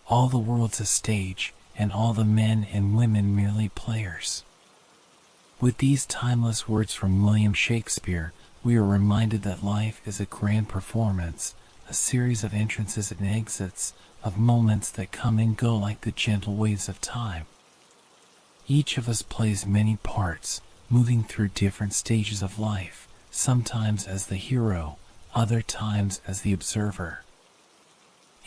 All the world's a stage, and all the men and women merely players. With these timeless words from William Shakespeare, we are reminded that life is a grand performance, a series of entrances and exits, of moments that come and go like the gentle waves of time. Each of us plays many parts, moving through different stages of life, sometimes as the hero, other times as the observer.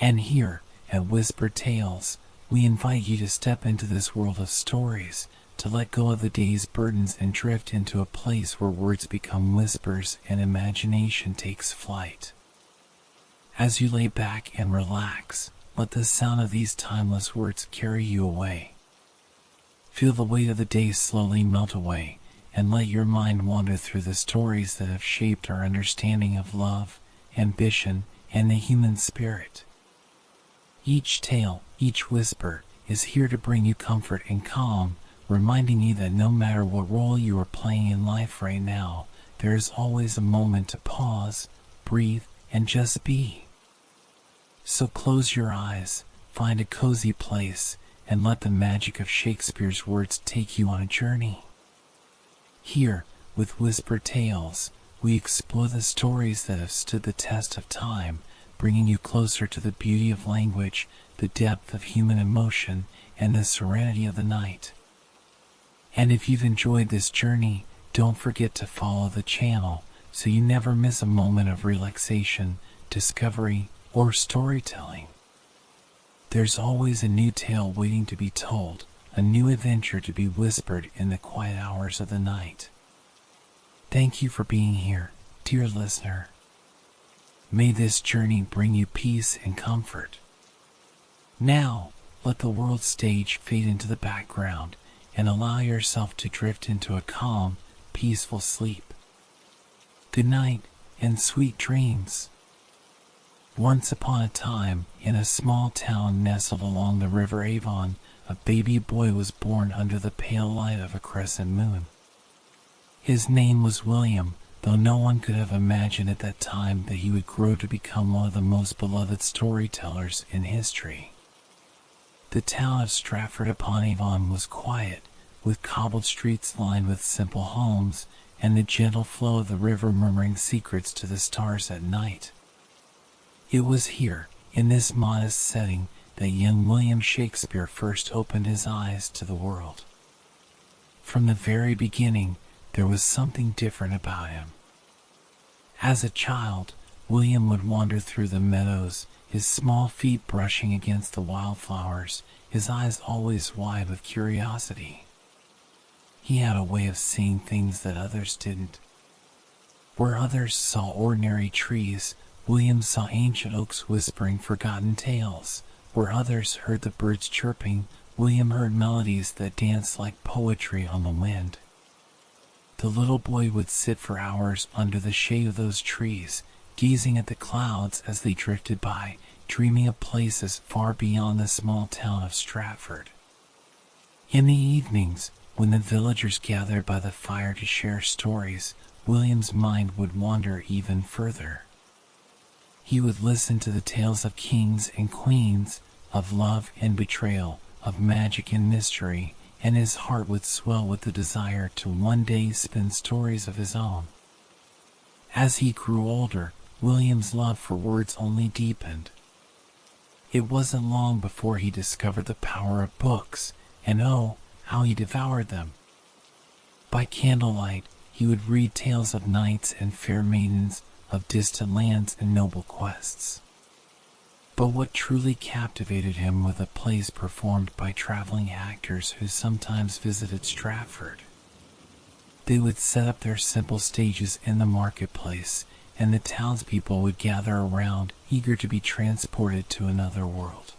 And here, at Whispered Tales, we invite you to step into this world of stories, to let go of the day's burdens and drift into a place where words become whispers and imagination takes flight. As you lay back and relax, let the sound of these timeless words carry you away. Feel the weight of the day slowly melt away, and let your mind wander through the stories that have shaped our understanding of love, ambition, and the human spirit. Each tale, each whisper, is here to bring you comfort and calm, reminding you that no matter what role you are playing in life right now, there is always a moment to pause, breathe, and just be. So close your eyes, find a cozy place, and let the magic of Shakespeare's words take you on a journey. Here, with Whispered Tales, we explore the stories that have stood the test of time, bringing you closer to the beauty of language, the depth of human emotion, and the serenity of the night. And if you've enjoyed this journey, don't forget to follow the channel so you never miss a moment of relaxation, discovery, or storytelling. There's always a new tale waiting to be told, a new adventure to be whispered in the quiet hours of the night. Thank you for being here, dear listener. May this journey bring you peace and comfort. Now, let the world stage fade into the background and allow yourself to drift into a calm, peaceful sleep. Good night and sweet dreams. Once upon a time, in a small town nestled along the river Avon, a baby boy was born under the pale light of a crescent moon. His name was William, though no one could have imagined at that time that he would grow to become one of the most beloved storytellers in history. The town of Stratford-upon-Avon was quiet, with cobbled streets lined with simple homes, and the gentle flow of the river murmuring secrets to the stars at night. It was here, in this modest setting, that young William Shakespeare first opened his eyes to the world. From the very beginning, there was something different about him. As a child, William would wander through the meadows, his small feet brushing against the wildflowers, his eyes always wide with curiosity. He had a way of seeing things that others didn't. Where others saw ordinary trees, William saw ancient oaks whispering forgotten tales. Where others heard the birds chirping, William heard melodies that danced like poetry on the wind. The little boy would sit for hours under the shade of those trees, gazing at the clouds as they drifted by, dreaming of places far beyond the small town of Stratford. In the evenings, when the villagers gathered by the fire to share stories, William's mind would wander even further. He would listen to the tales of kings and queens, of love and betrayal, of magic and mystery, and his heart would swell with the desire to one day spin stories of his own. As he grew older, William's love for words only deepened. It wasn't long before he discovered the power of books, and oh, how he devoured them. By candlelight, he would read tales of knights and fair maidens, of distant lands and noble quests. But what truly captivated him were the plays performed by traveling actors who sometimes visited Stratford. They would set up their simple stages in the marketplace, and the townspeople would gather around, eager to be transported to another world.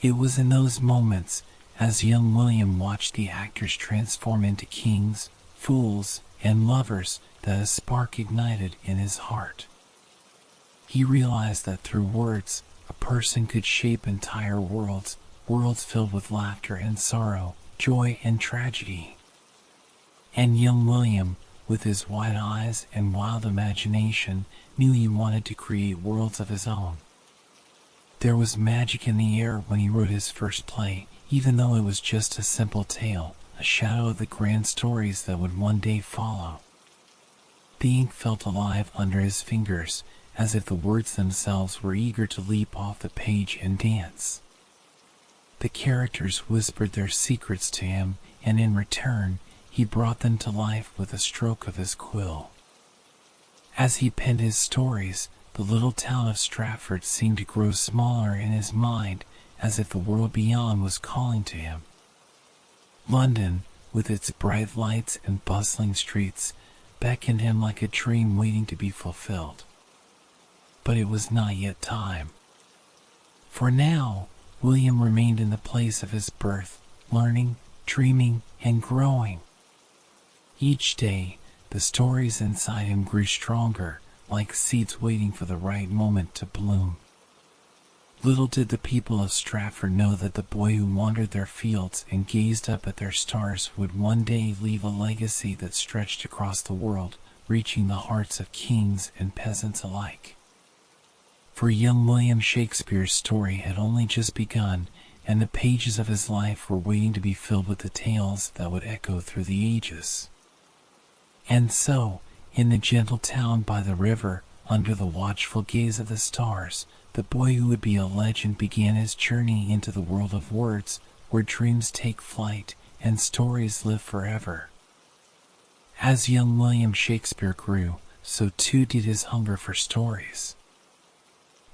It was in those moments, as young William watched the actors transform into kings, fools, and lovers, that a spark ignited in his heart. He realized that through words, a person could shape entire worlds, worlds filled with laughter and sorrow, joy and tragedy. And young William, with his wide eyes and wild imagination, knew he wanted to create worlds of his own. There was magic in the air when he wrote his first play, even though it was just a simple tale, a shadow of the grand stories that would one day follow. The ink felt alive under his fingers, as if the words themselves were eager to leap off the page and dance. The characters whispered their secrets to him, and in return, he brought them to life with a stroke of his quill. As he penned his stories, the little town of Stratford seemed to grow smaller in his mind, as if the world beyond was calling to him. London, with its bright lights and bustling streets, beckoned him like a dream waiting to be fulfilled. But it was not yet time. For now, William remained in the place of his birth, learning, dreaming, and growing. Each day, the stories inside him grew stronger, like seeds waiting for the right moment to bloom. Little did the people of Stratford know that the boy who wandered their fields and gazed up at their stars would one day leave a legacy that stretched across the world, reaching the hearts of kings and peasants alike. For young William Shakespeare's story had only just begun, and the pages of his life were waiting to be filled with the tales that would echo through the ages. And so, in the gentle town by the river, under the watchful gaze of the stars, the boy who would be a legend began his journey into the world of words, where dreams take flight and stories live forever. As young William Shakespeare grew, so too did his hunger for stories.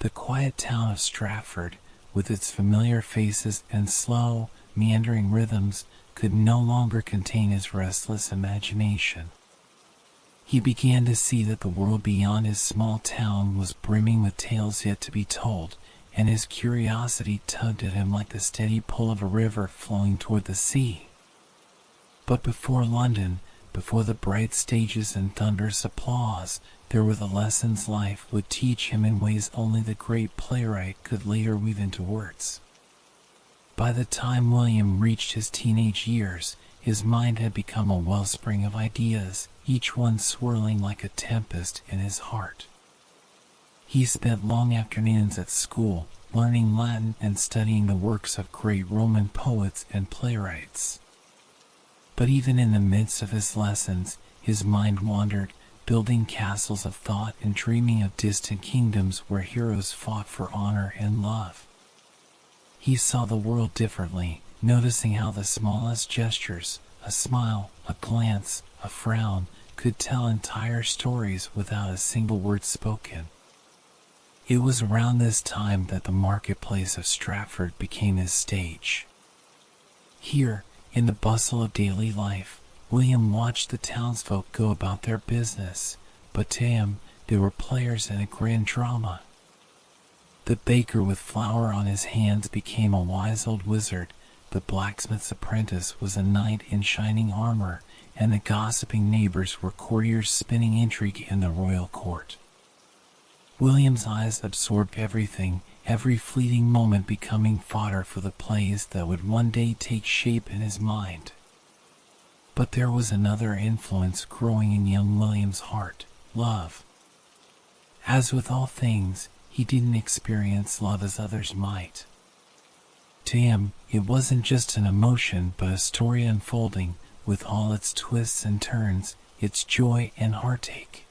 The quiet town of Stratford, with its familiar faces and slow, meandering rhythms, could no longer contain his restless imagination. He began to see that the world beyond his small town was brimming with tales yet to be told, and his curiosity tugged at him like the steady pull of a river flowing toward the sea. But before London, before the bright stages and thunderous applause, there were the lessons life would teach him in ways only the great playwright could later weave into words. By the time William reached his teenage years, his mind had become a wellspring of ideas, each one swirling like a tempest in his heart. He spent long afternoons at school, learning Latin and studying the works of great Roman poets and playwrights. But even in the midst of his lessons, his mind wandered, building castles of thought and dreaming of distant kingdoms where heroes fought for honor and love. He saw the world differently, noticing how the smallest gestures, a smile, a glance, a frown, could tell entire stories without a single word spoken. It was around this time that the marketplace of Stratford became his stage. Here, in the bustle of daily life, William watched the townsfolk go about their business, but to him, they were players in a grand drama. The baker with flour on his hands became a wise old wizard, the blacksmith's apprentice was a knight in shining armor, and the gossiping neighbors were courtiers spinning intrigue in the royal court. William's eyes absorbed everything, every fleeting moment becoming fodder for the plays that would one day take shape in his mind. But there was another influence growing in young William's heart, love. As with all things, he didn't experience love as others might. To him, it wasn't just an emotion but a story unfolding, with all its twists and turns, its joy and heartache.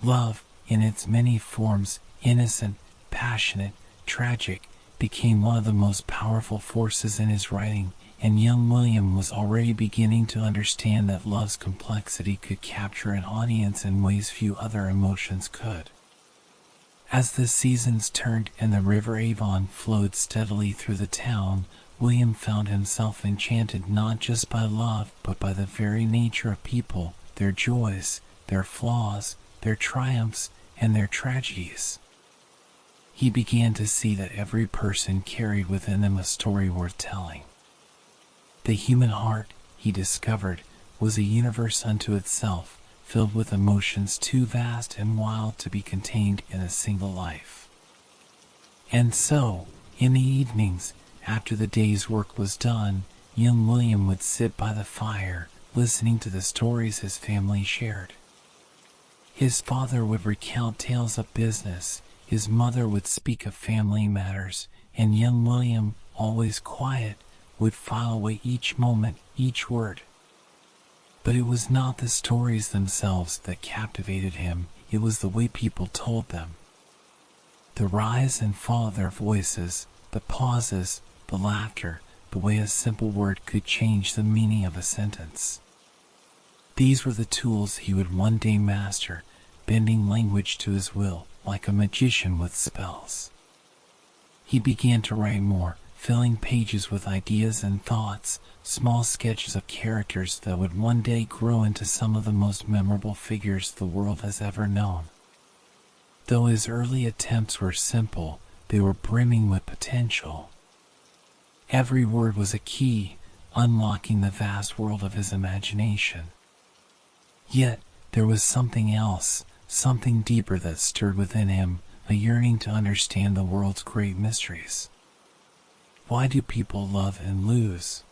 Love, in its many forms, innocent, passionate, tragic, became one of the most powerful forces in his writing, and young William was already beginning to understand that love's complexity could capture an audience in ways few other emotions could. As the seasons turned and the river Avon flowed steadily through the town, William found himself enchanted not just by love but by the very nature of people, their joys, their flaws, their triumphs, and their tragedies. He began to see that every person carried within them a story worth telling. The human heart, he discovered, was a universe unto itself, filled with emotions too vast and wild to be contained in a single life. And so, in the evenings, after the day's work was done, young William would sit by the fire, listening to the stories his family shared. His father would recount tales of business, His mother would speak of family matters, and young William, always quiet, would file away each moment, each word. But it was not the stories themselves that captivated him, it was the way people told them. The rise and fall of their voices, the pauses, the laughter, the way a simple word could change the meaning of a sentence. These were the tools he would one day master, bending language to his will, like a magician with spells. He began to write more, filling pages with ideas and thoughts, small sketches of characters that would one day grow into some of the most memorable figures the world has ever known. Though his early attempts were simple, they were brimming with potential. Every word was a key, unlocking the vast world of his imagination. Yet, there was something else, something deeper that stirred within him, a yearning to understand the world's great mysteries. Why do people love and lose?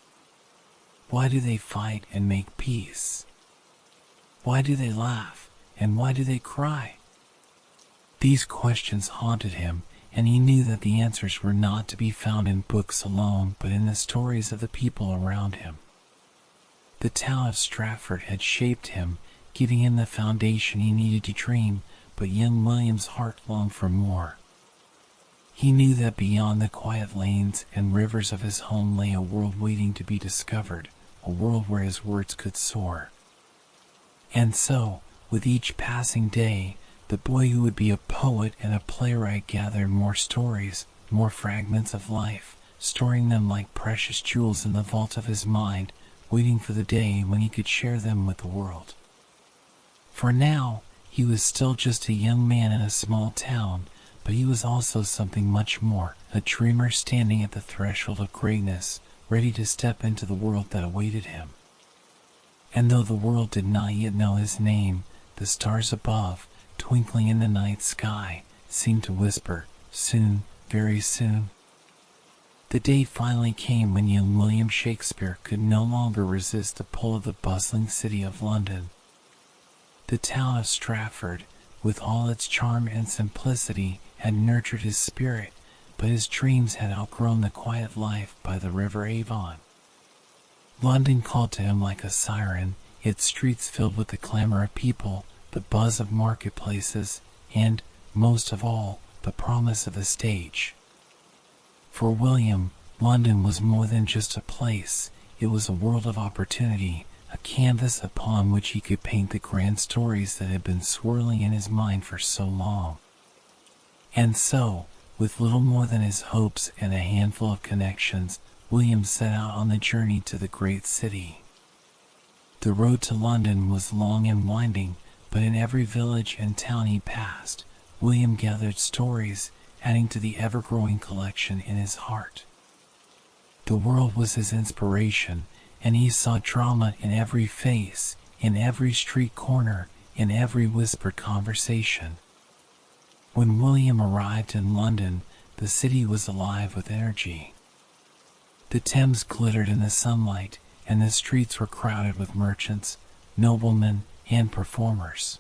Why do they fight and make peace? Why do they laugh, and why do they cry? These questions haunted him, and he knew that the answers were not to be found in books alone, but in the stories of the people around him. The town of Stratford had shaped him, giving him the foundation he needed to dream, but young William's heart longed for more. He knew that beyond the quiet lanes and rivers of his home lay a world waiting to be discovered, a world where his words could soar. And so, with each passing day, the boy who would be a poet and a playwright gathered more stories, more fragments of life, storing them like precious jewels in the vault of his mind, waiting for the day when he could share them with the world. For now, he was still just a young man in a small town, but he was also something much more, a dreamer standing at the threshold of greatness, ready to step into the world that awaited him. And though the world did not yet know his name, the stars above, twinkling in the night sky, seemed to whisper, soon, very soon. The day finally came when young William Shakespeare could no longer resist the pull of the bustling city of London. The town of Stratford, with all its charm and simplicity, had nurtured his spirit, but his dreams had outgrown the quiet life by the river Avon. London called to him like a siren, its streets filled with the clamor of people, the buzz of marketplaces, and, most of all, the promise of a stage. For William, London was more than just a place, it was a world of opportunity, a canvas upon which he could paint the grand stories that had been swirling in his mind for so long. And so, with little more than his hopes and a handful of connections, William set out on the journey to the great city. The road to London was long and winding, but in every village and town he passed, William gathered stories, adding to the ever-growing collection in his heart. The world was his inspiration, and he saw drama in every face, in every street corner, in every whispered conversation. When William arrived in London, the city was alive with energy. The Thames glittered in the sunlight, and the streets were crowded with merchants, noblemen, and performers.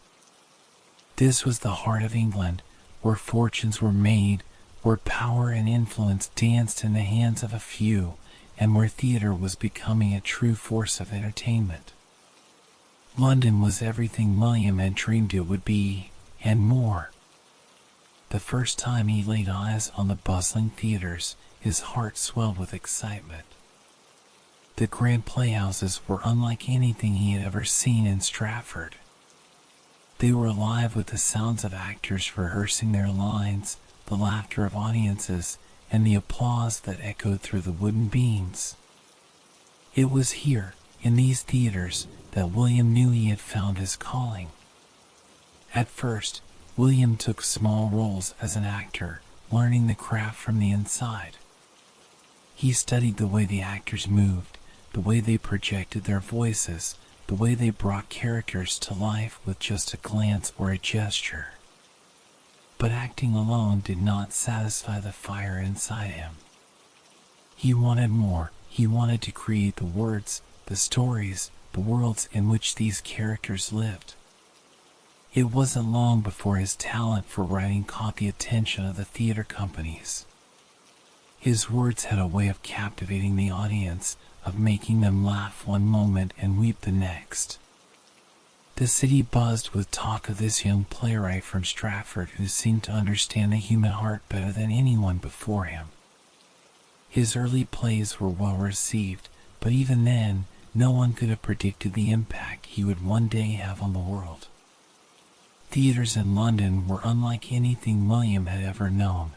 This was the heart of England, where fortunes were made, where power and influence danced in the hands of a few, and where theater was becoming a true force of entertainment. London was everything William had dreamed it would be, and more. The first time he laid eyes on the bustling theaters, his heart swelled with excitement. The grand playhouses were unlike anything he had ever seen in Stratford. They were alive with the sounds of actors rehearsing their lines, the laughter of audiences, and the applause that echoed through the wooden beams. It was here, in these theaters, that William knew he had found his calling. At first, William took small roles as an actor, learning the craft from the inside. He studied the way the actors moved, the way they projected their voices, the way they brought characters to life with just a glance or a gesture. But acting alone did not satisfy the fire inside him. He wanted more. He wanted to create the words, the stories, the worlds in which these characters lived. It wasn't long before his talent for writing caught the attention of the theater companies. His words had a way of captivating the audience, of making them laugh one moment and weep the next. The city buzzed with talk of this young playwright from Stratford who seemed to understand the human heart better than anyone before him. His early plays were well received, but even then, no one could have predicted the impact he would one day have on the world. Theaters in London were unlike anything William had ever known.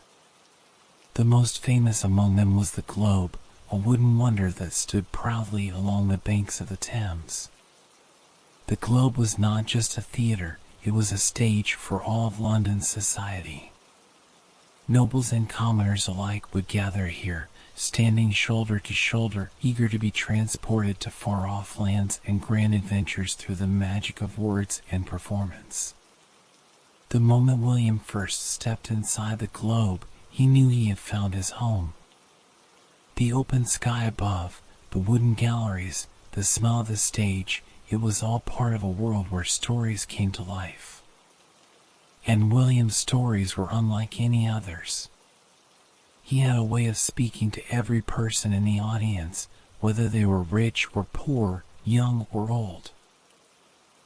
The most famous among them was the Globe, a wooden wonder that stood proudly along the banks of the Thames. The Globe was not just a theater, it was a stage for all of London's society. Nobles and commoners alike would gather here, standing shoulder to shoulder, eager to be transported to far-off lands and grand adventures through the magic of words and performance. The moment William first stepped inside the Globe, he knew he had found his home. The open sky above, the wooden galleries, the smell of the stage, it was all part of a world where stories came to life. And William's stories were unlike any others. He had a way of speaking to every person in the audience, whether they were rich or poor, young or old.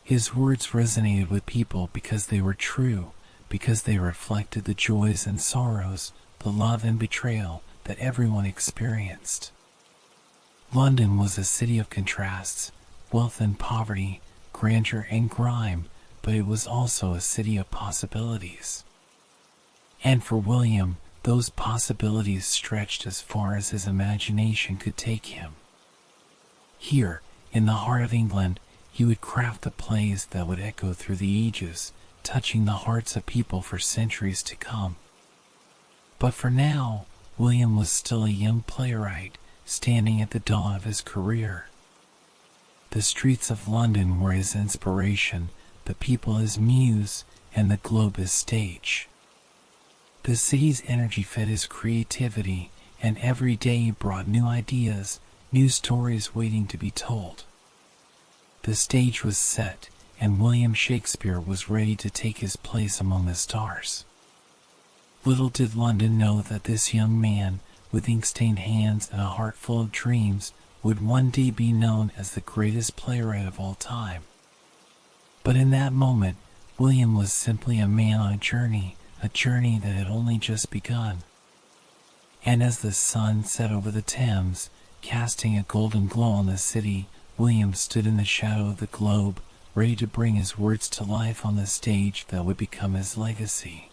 His words resonated with people because they were true, because they reflected the joys and sorrows, the love and betrayal that everyone experienced. London was a city of contrasts, wealth and poverty, grandeur and grime, but it was also a city of possibilities. And for William, those possibilities stretched as far as his imagination could take him. Here, in the heart of England, he would craft the plays that would echo through the ages, touching the hearts of people for centuries to come. But for now, William was still a young playwright, standing at the dawn of his career. The streets of London were his inspiration, the people his muse, and the Globe his stage. The city's energy fed his creativity, and every day brought new ideas, new stories waiting to be told. The stage was set, and William Shakespeare was ready to take his place among the stars. Little did London know that this young man, with ink-stained hands and a heart full of dreams, would one day be known as the greatest playwright of all time. But in that moment, William was simply a man on a journey that had only just begun. And as the sun set over the Thames, casting a golden glow on the city, William stood in the shadow of the Globe, ready to bring his words to life on the stage that would become his legacy.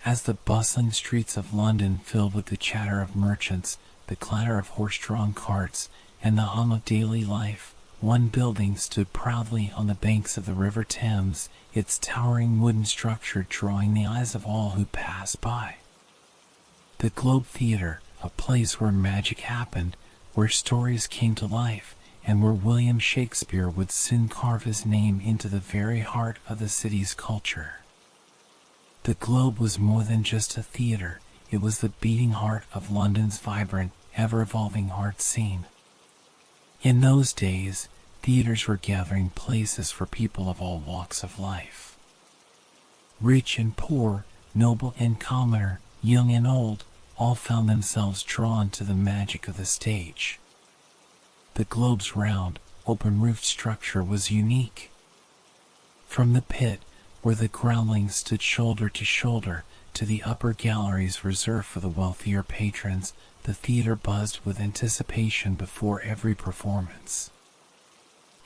As the bustling streets of London filled with the chatter of merchants, the clatter of horse-drawn carts, and the hum of daily life, one building stood proudly on the banks of the River Thames, its towering wooden structure drawing the eyes of all who passed by. The Globe Theatre, a place where magic happened, where stories came to life, and where William Shakespeare would soon carve his name into the very heart of the city's culture. The Globe was more than just a theater, it was the beating heart of London's vibrant, ever-evolving art scene. In those days, theaters were gathering places for people of all walks of life. Rich and poor, noble and commoner, young and old, all found themselves drawn to the magic of the stage. The Globe's round, open-roofed structure was unique. From the pit, where the groundlings stood shoulder to shoulder, to the upper galleries reserved for the wealthier patrons, the theater buzzed with anticipation before every performance.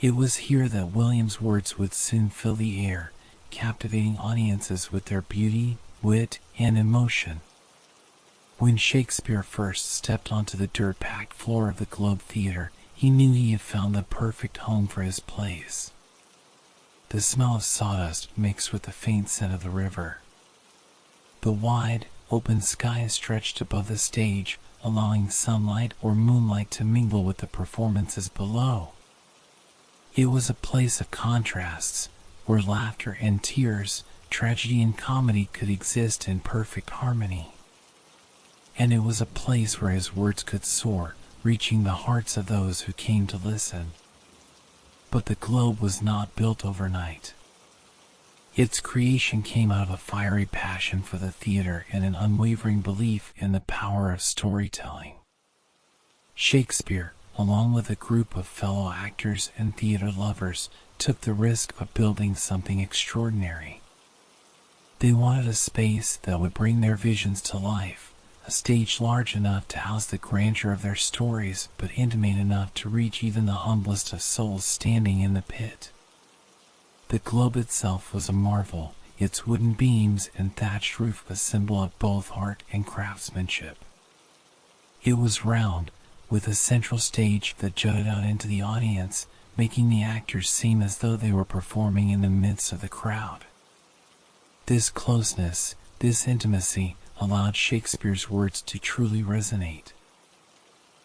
It was here that William's words would soon fill the air, captivating audiences with their beauty, wit, and emotion. When Shakespeare first stepped onto the dirt-packed floor of the Globe Theatre, he knew he had found the perfect home for his plays. The smell of sawdust mixed with the faint scent of the river. The wide, open sky stretched above the stage, allowing sunlight or moonlight to mingle with the performances below. It was a place of contrasts, where laughter and tears, tragedy and comedy could exist in perfect harmony. And it was a place where his words could soar, reaching the hearts of those who came to listen. But the Globe was not built overnight. Its creation came out of a fiery passion for the theater and an unwavering belief in the power of storytelling. Shakespeare, along with a group of fellow actors and theater lovers, took the risk of building something extraordinary. They wanted a space that would bring their visions to life, a stage large enough to house the grandeur of their stories, but intimate enough to reach even the humblest of souls standing in the pit. The globe itself was a marvel, its wooden beams and thatched roof a symbol of both art and craftsmanship. It was round, with a central stage that jutted out into the audience, making the actors seem as though they were performing in the midst of the crowd. This closeness, this intimacy, allowed Shakespeare's words to truly resonate.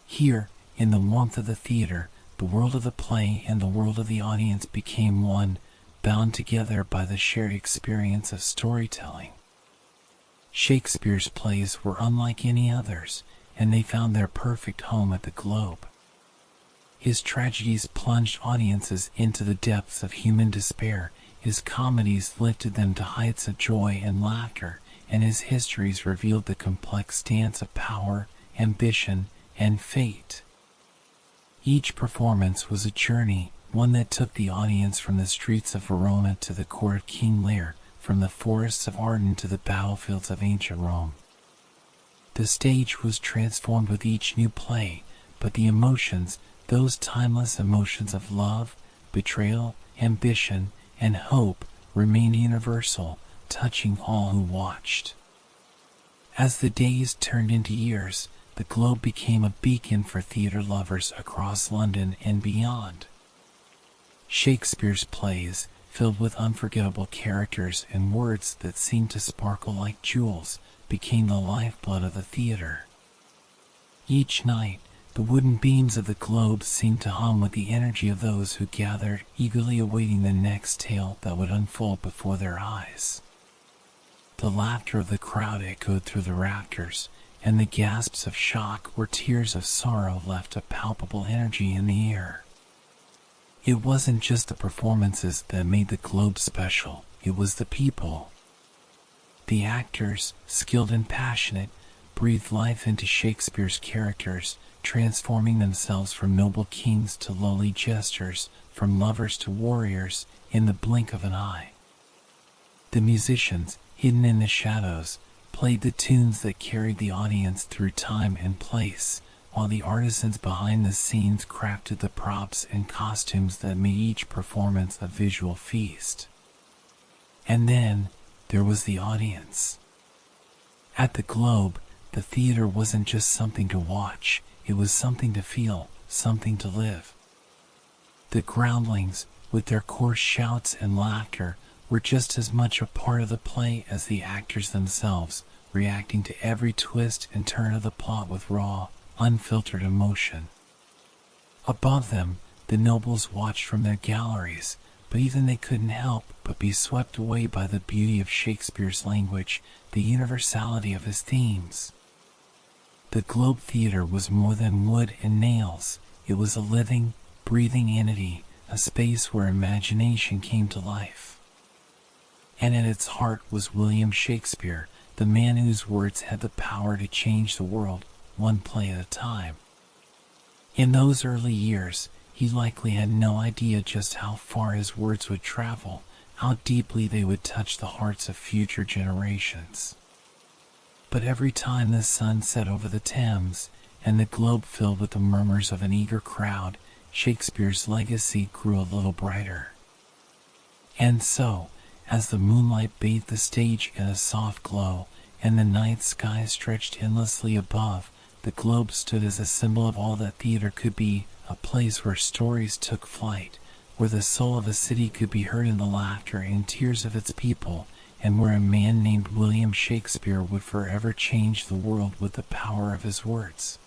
Here, in the warmth of the theater, the world of the play and the world of the audience became one, bound together by the shared experience of storytelling. Shakespeare's plays were unlike any others, and they found their perfect home at the Globe. His tragedies plunged audiences into the depths of human despair, his comedies lifted them to heights of joy and laughter, and his histories revealed the complex dance of power, ambition, and fate. Each performance was a journey, one that took the audience from the streets of Verona to the court of King Lear, from the forests of Arden to the battlefields of ancient Rome. The stage was transformed with each new play, but the emotions, those timeless emotions of love, betrayal, ambition, and hope, remained universal, touching all who watched. As the days turned into years, the Globe became a beacon for theater lovers across London and beyond. Shakespeare's plays, filled with unforgettable characters and words that seemed to sparkle like jewels, became the lifeblood of the theater. Each night, the wooden beams of the Globe seemed to hum with the energy of those who gathered, eagerly awaiting the next tale that would unfold before their eyes. The laughter of the crowd echoed through the rafters, and the gasps of shock or tears of sorrow left a palpable energy in the air. It wasn't just the performances that made the Globe special, it was the people. The actors, skilled and passionate, breathed life into Shakespeare's characters, transforming themselves from noble kings to lowly jesters, from lovers to warriors, in the blink of an eye. The musicians, hidden in the shadows, played the tunes that carried the audience through time and place, while the artisans behind the scenes crafted the props and costumes that made each performance a visual feast. And then, there was the audience. At the Globe, the theater wasn't just something to watch, it was something to feel, something to live. The groundlings, with their coarse shouts and laughter, were just as much a part of the play as the actors themselves, reacting to every twist and turn of the plot with raw, unfiltered emotion. Above them, the nobles watched from their galleries, but even they couldn't help but be swept away by the beauty of Shakespeare's language, the universality of his themes. The Globe Theater was more than wood and nails. It was a living, breathing entity, a space where imagination came to life. And at its heart was William Shakespeare, the man whose words had the power to change the world, one play at a time. In those early years, he likely had no idea just how far his words would travel, how deeply they would touch the hearts of future generations. But every time the sun set over the Thames, and the Globe filled with the murmurs of an eager crowd, Shakespeare's legacy grew a little brighter. And so, as the moonlight bathed the stage in a soft glow, and the night sky stretched endlessly above, the Globe stood as a symbol of all that theater could be, a place where stories took flight, where the soul of a city could be heard in the laughter and tears of its people, and where a man named William Shakespeare would forever change the world with the power of his words.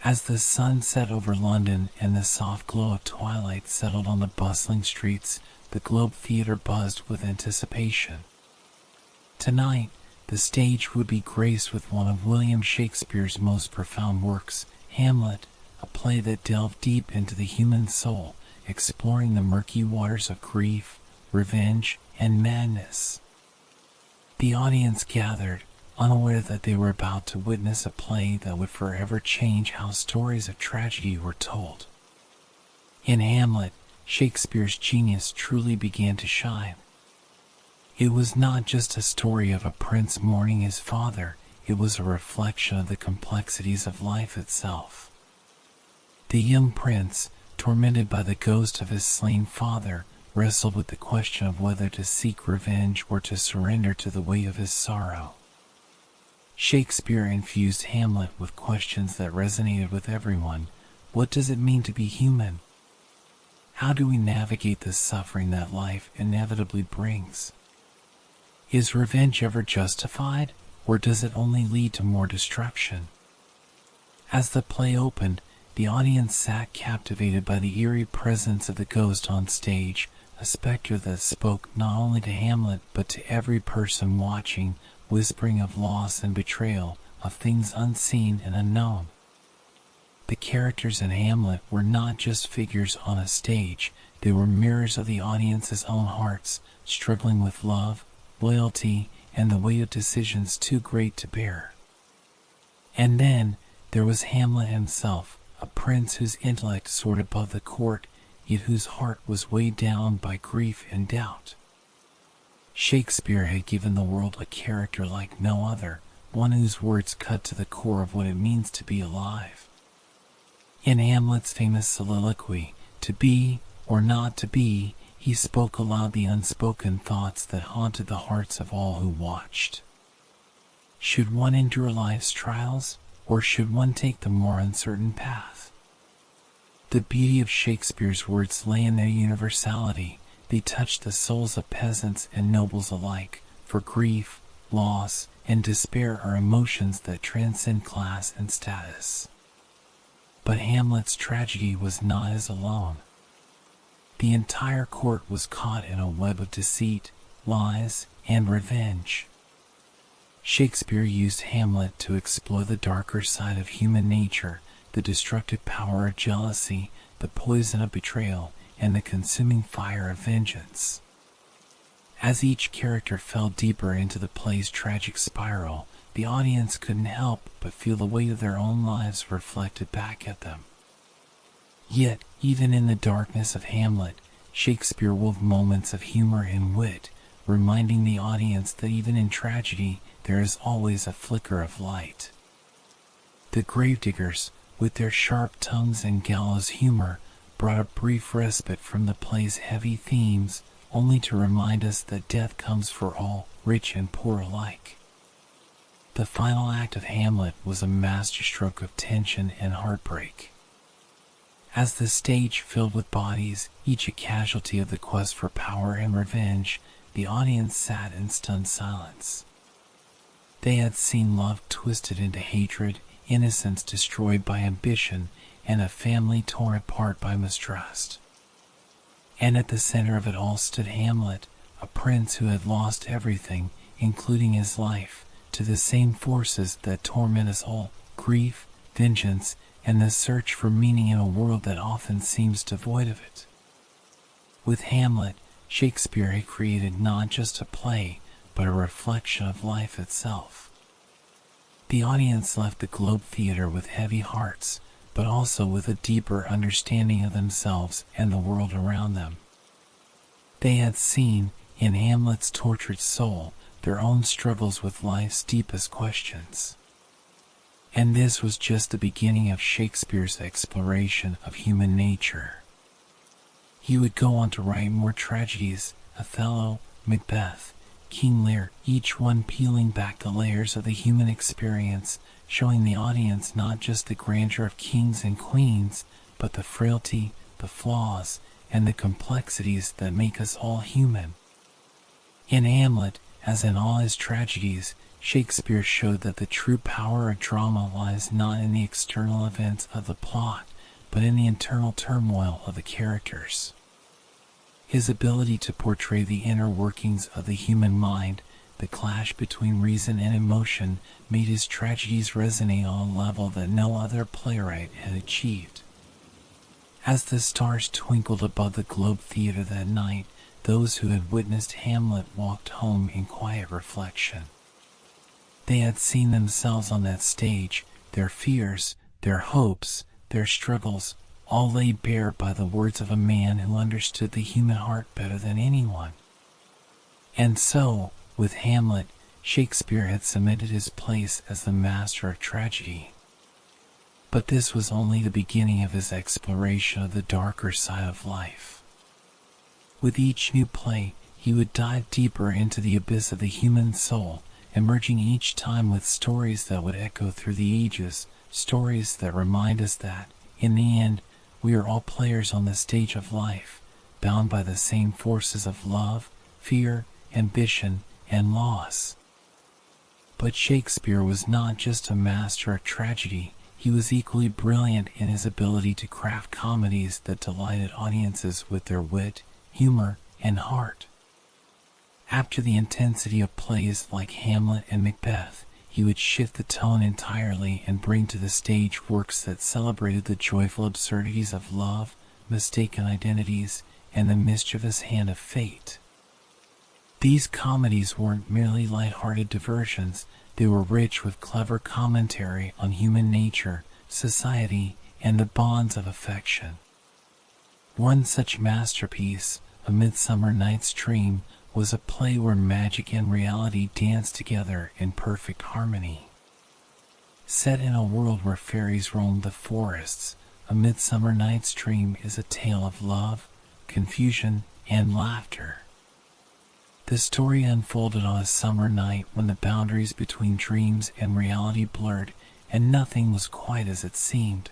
As the sun set over London and the soft glow of twilight settled on the bustling streets, the Globe Theatre buzzed with anticipation. Tonight, the stage would be graced with one of William Shakespeare's most profound works, Hamlet, a play that delved deep into the human soul, exploring the murky waters of grief, revenge, and madness. The audience gathered, unaware that they were about to witness a play that would forever change how stories of tragedy were told. In Hamlet, Shakespeare's genius truly began to shine. It was not just a story of a prince mourning his father, it was a reflection of the complexities of life itself. The young prince, tormented by the ghost of his slain father, wrestled with the question of whether to seek revenge or to surrender to the weight of his sorrow. Shakespeare infused Hamlet with questions that resonated with everyone. What does it mean to be human? How do we navigate the suffering that life inevitably brings? Is revenge ever justified, or does it only lead to more destruction? As the play opened, the audience sat captivated by the eerie presence of the ghost on stage, a specter that spoke not only to Hamlet but to every person watching, whispering of loss and betrayal, of things unseen and unknown. The characters in Hamlet were not just figures on a stage, they were mirrors of the audience's own hearts, struggling with love, loyalty, and the weight of decisions too great to bear. And then, there was Hamlet himself, a prince whose intellect soared above the court, yet whose heart was weighed down by grief and doubt. Shakespeare had given the world a character like no other, one whose words cut to the core of what it means to be alive. In Hamlet's famous soliloquy, "To be or not to be," he spoke aloud the unspoken thoughts that haunted the hearts of all who watched. Should one endure life's trials, or should one take the more uncertain path? The beauty of Shakespeare's words lay in their universality. They touched the souls of peasants and nobles alike, for grief, loss, and despair are emotions that transcend class and status. But Hamlet's tragedy was not his alone. The entire court was caught in a web of deceit, lies, and revenge. Shakespeare used Hamlet to explore the darker side of human nature, the destructive power of jealousy, the poison of betrayal, and the consuming fire of vengeance. As each character fell deeper into the play's tragic spiral, the audience couldn't help but feel the weight of their own lives reflected back at them. Yet, even in the darkness of Hamlet, Shakespeare wove moments of humor and wit, reminding the audience that even in tragedy, there is always a flicker of light. The gravediggers, with their sharp tongues and gallows humor, brought a brief respite from the play's heavy themes, only to remind us that death comes for all, rich and poor alike. The final act of Hamlet was a masterstroke of tension and heartbreak. As the stage filled with bodies, each a casualty of the quest for power and revenge, the audience sat in stunned silence. They had seen love twisted into hatred, innocence destroyed by ambition, and a family torn apart by mistrust. And at the center of it all stood Hamlet, a prince who had lost everything, including his life, to the same forces that torment us all: grief, vengeance, and the search for meaning in a world that often seems devoid of it. With Hamlet, Shakespeare had created not just a play, but a reflection of life itself. The audience left the Globe Theatre with heavy hearts, but also with a deeper understanding of themselves and the world around them. They had seen, in Hamlet's tortured soul, their own struggles with life's deepest questions. And this was just the beginning of Shakespeare's exploration of human nature. He would go on to write more tragedies: Othello, Macbeth, King Lear, each one peeling back the layers of the human experience, showing the audience not just the grandeur of kings and queens, but the frailty, the flaws, and the complexities that make us all human. In Hamlet, as in all his tragedies, Shakespeare showed that the true power of drama lies not in the external events of the plot, but in the internal turmoil of the characters. His ability to portray the inner workings of the human mind, the clash between reason and emotion, made his tragedies resonate on a level that no other playwright had achieved. As the stars twinkled above the Globe Theatre that night, those who had witnessed Hamlet walked home in quiet reflection. They had seen themselves on that stage, their fears, their hopes, their struggles, all laid bare by the words of a man who understood the human heart better than anyone. And so, with Hamlet, Shakespeare had cemented his place as the master of tragedy. But this was only the beginning of his exploration of the darker side of life. With each new play, he would dive deeper into the abyss of the human soul, emerging each time with stories that would echo through the ages, stories that remind us that, in the end, we are all players on the stage of life, bound by the same forces of love, fear, ambition, and loss. But Shakespeare was not just a master of tragedy, he was equally brilliant in his ability to craft comedies that delighted audiences with their wit, humor, and heart. After the intensity of plays like Hamlet and Macbeth, he would shift the tone entirely and bring to the stage works that celebrated the joyful absurdities of love, mistaken identities, and the mischievous hand of fate. These comedies weren't merely light-hearted diversions, they were rich with clever commentary on human nature, society, and the bonds of affection. One such masterpiece, A Midsummer Night's Dream, was a play where magic and reality danced together in perfect harmony. Set in a world where fairies roamed the forests, A Midsummer Night's Dream is a tale of love, confusion, and laughter. The story unfolded on a summer night when the boundaries between dreams and reality blurred, and nothing was quite as it seemed.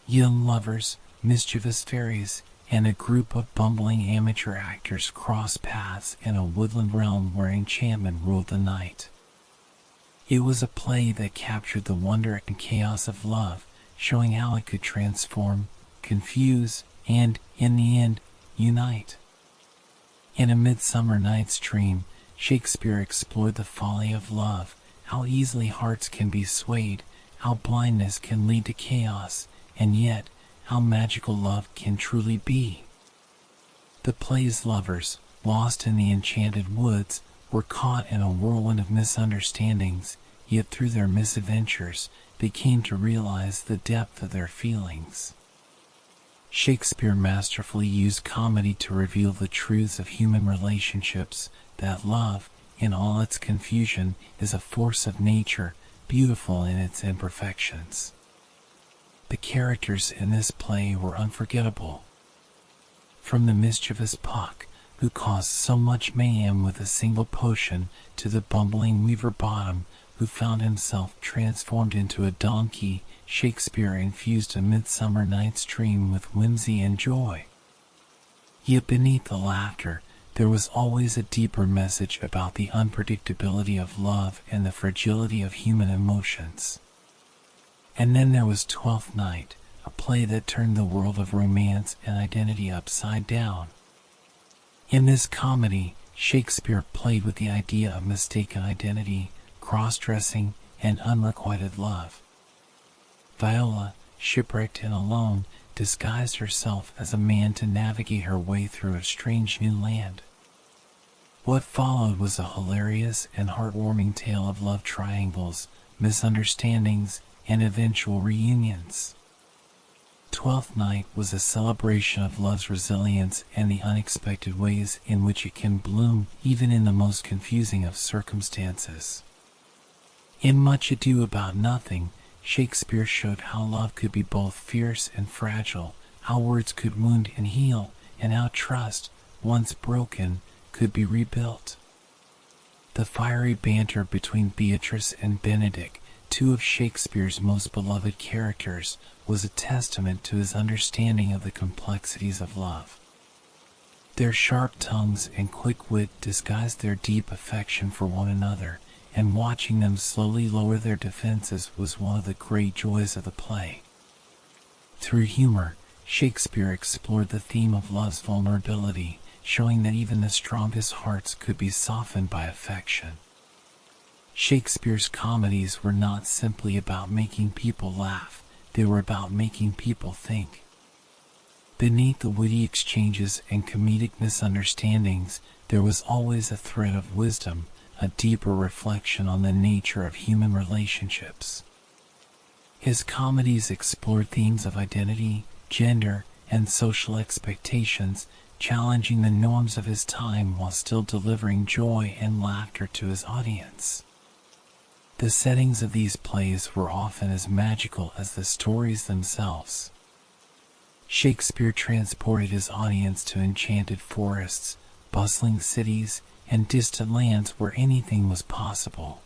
Young lovers, mischievous fairies, and a group of bumbling amateur actors crossed paths in a woodland realm where enchantment ruled the night. It was a play that captured the wonder and chaos of love, showing how it could transform, confuse, and, in the end, unite. In A Midsummer Night's Dream, Shakespeare explored the folly of love, how easily hearts can be swayed, how blindness can lead to chaos, and yet, how magical love can truly be. The play's lovers, lost in the enchanted woods, were caught in a whirlwind of misunderstandings, yet through their misadventures, they came to realize the depth of their feelings. Shakespeare masterfully used comedy to reveal the truths of human relationships, that love, in all its confusion, is a force of nature, beautiful in its imperfections. The characters in this play were unforgettable. From the mischievous Puck, who caused so much mayhem with a single potion, to the bumbling Weaver Bottom, who found himself transformed into a donkey, Shakespeare infused A Midsummer Night's Dream with whimsy and joy. Yet beneath the laughter, there was always a deeper message about the unpredictability of love and the fragility of human emotions. And then there was Twelfth Night, a play that turned the world of romance and identity upside down. In this comedy, Shakespeare played with the idea of mistaken identity, cross-dressing, and unrequited love. Viola, shipwrecked and alone, disguised herself as a man to navigate her way through a strange new land. What followed was a hilarious and heartwarming tale of love triangles, misunderstandings, and eventual reunions. Twelfth Night was a celebration of love's resilience and the unexpected ways in which it can bloom even in the most confusing of circumstances. In Much Ado About Nothing, Shakespeare showed how love could be both fierce and fragile, how words could wound and heal, and how trust, once broken, could be rebuilt. The fiery banter between Beatrice and Benedick, two of Shakespeare's most beloved characters, was a testament to his understanding of the complexities of love. Their sharp tongues and quick wit disguised their deep affection for one another, and watching them slowly lower their defenses was one of the great joys of the play. Through humor, Shakespeare explored the theme of love's vulnerability, showing that even the strongest hearts could be softened by affection. Shakespeare's comedies were not simply about making people laugh, they were about making people think. Beneath the witty exchanges and comedic misunderstandings, there was always a thread of wisdom, a deeper reflection on the nature of human relationships. His comedies explored themes of identity, gender, and social expectations, challenging the norms of his time while still delivering joy and laughter to his audience. The settings of these plays were often as magical as the stories themselves. Shakespeare transported his audience to enchanted forests, bustling cities, and distant lands where anything was possible.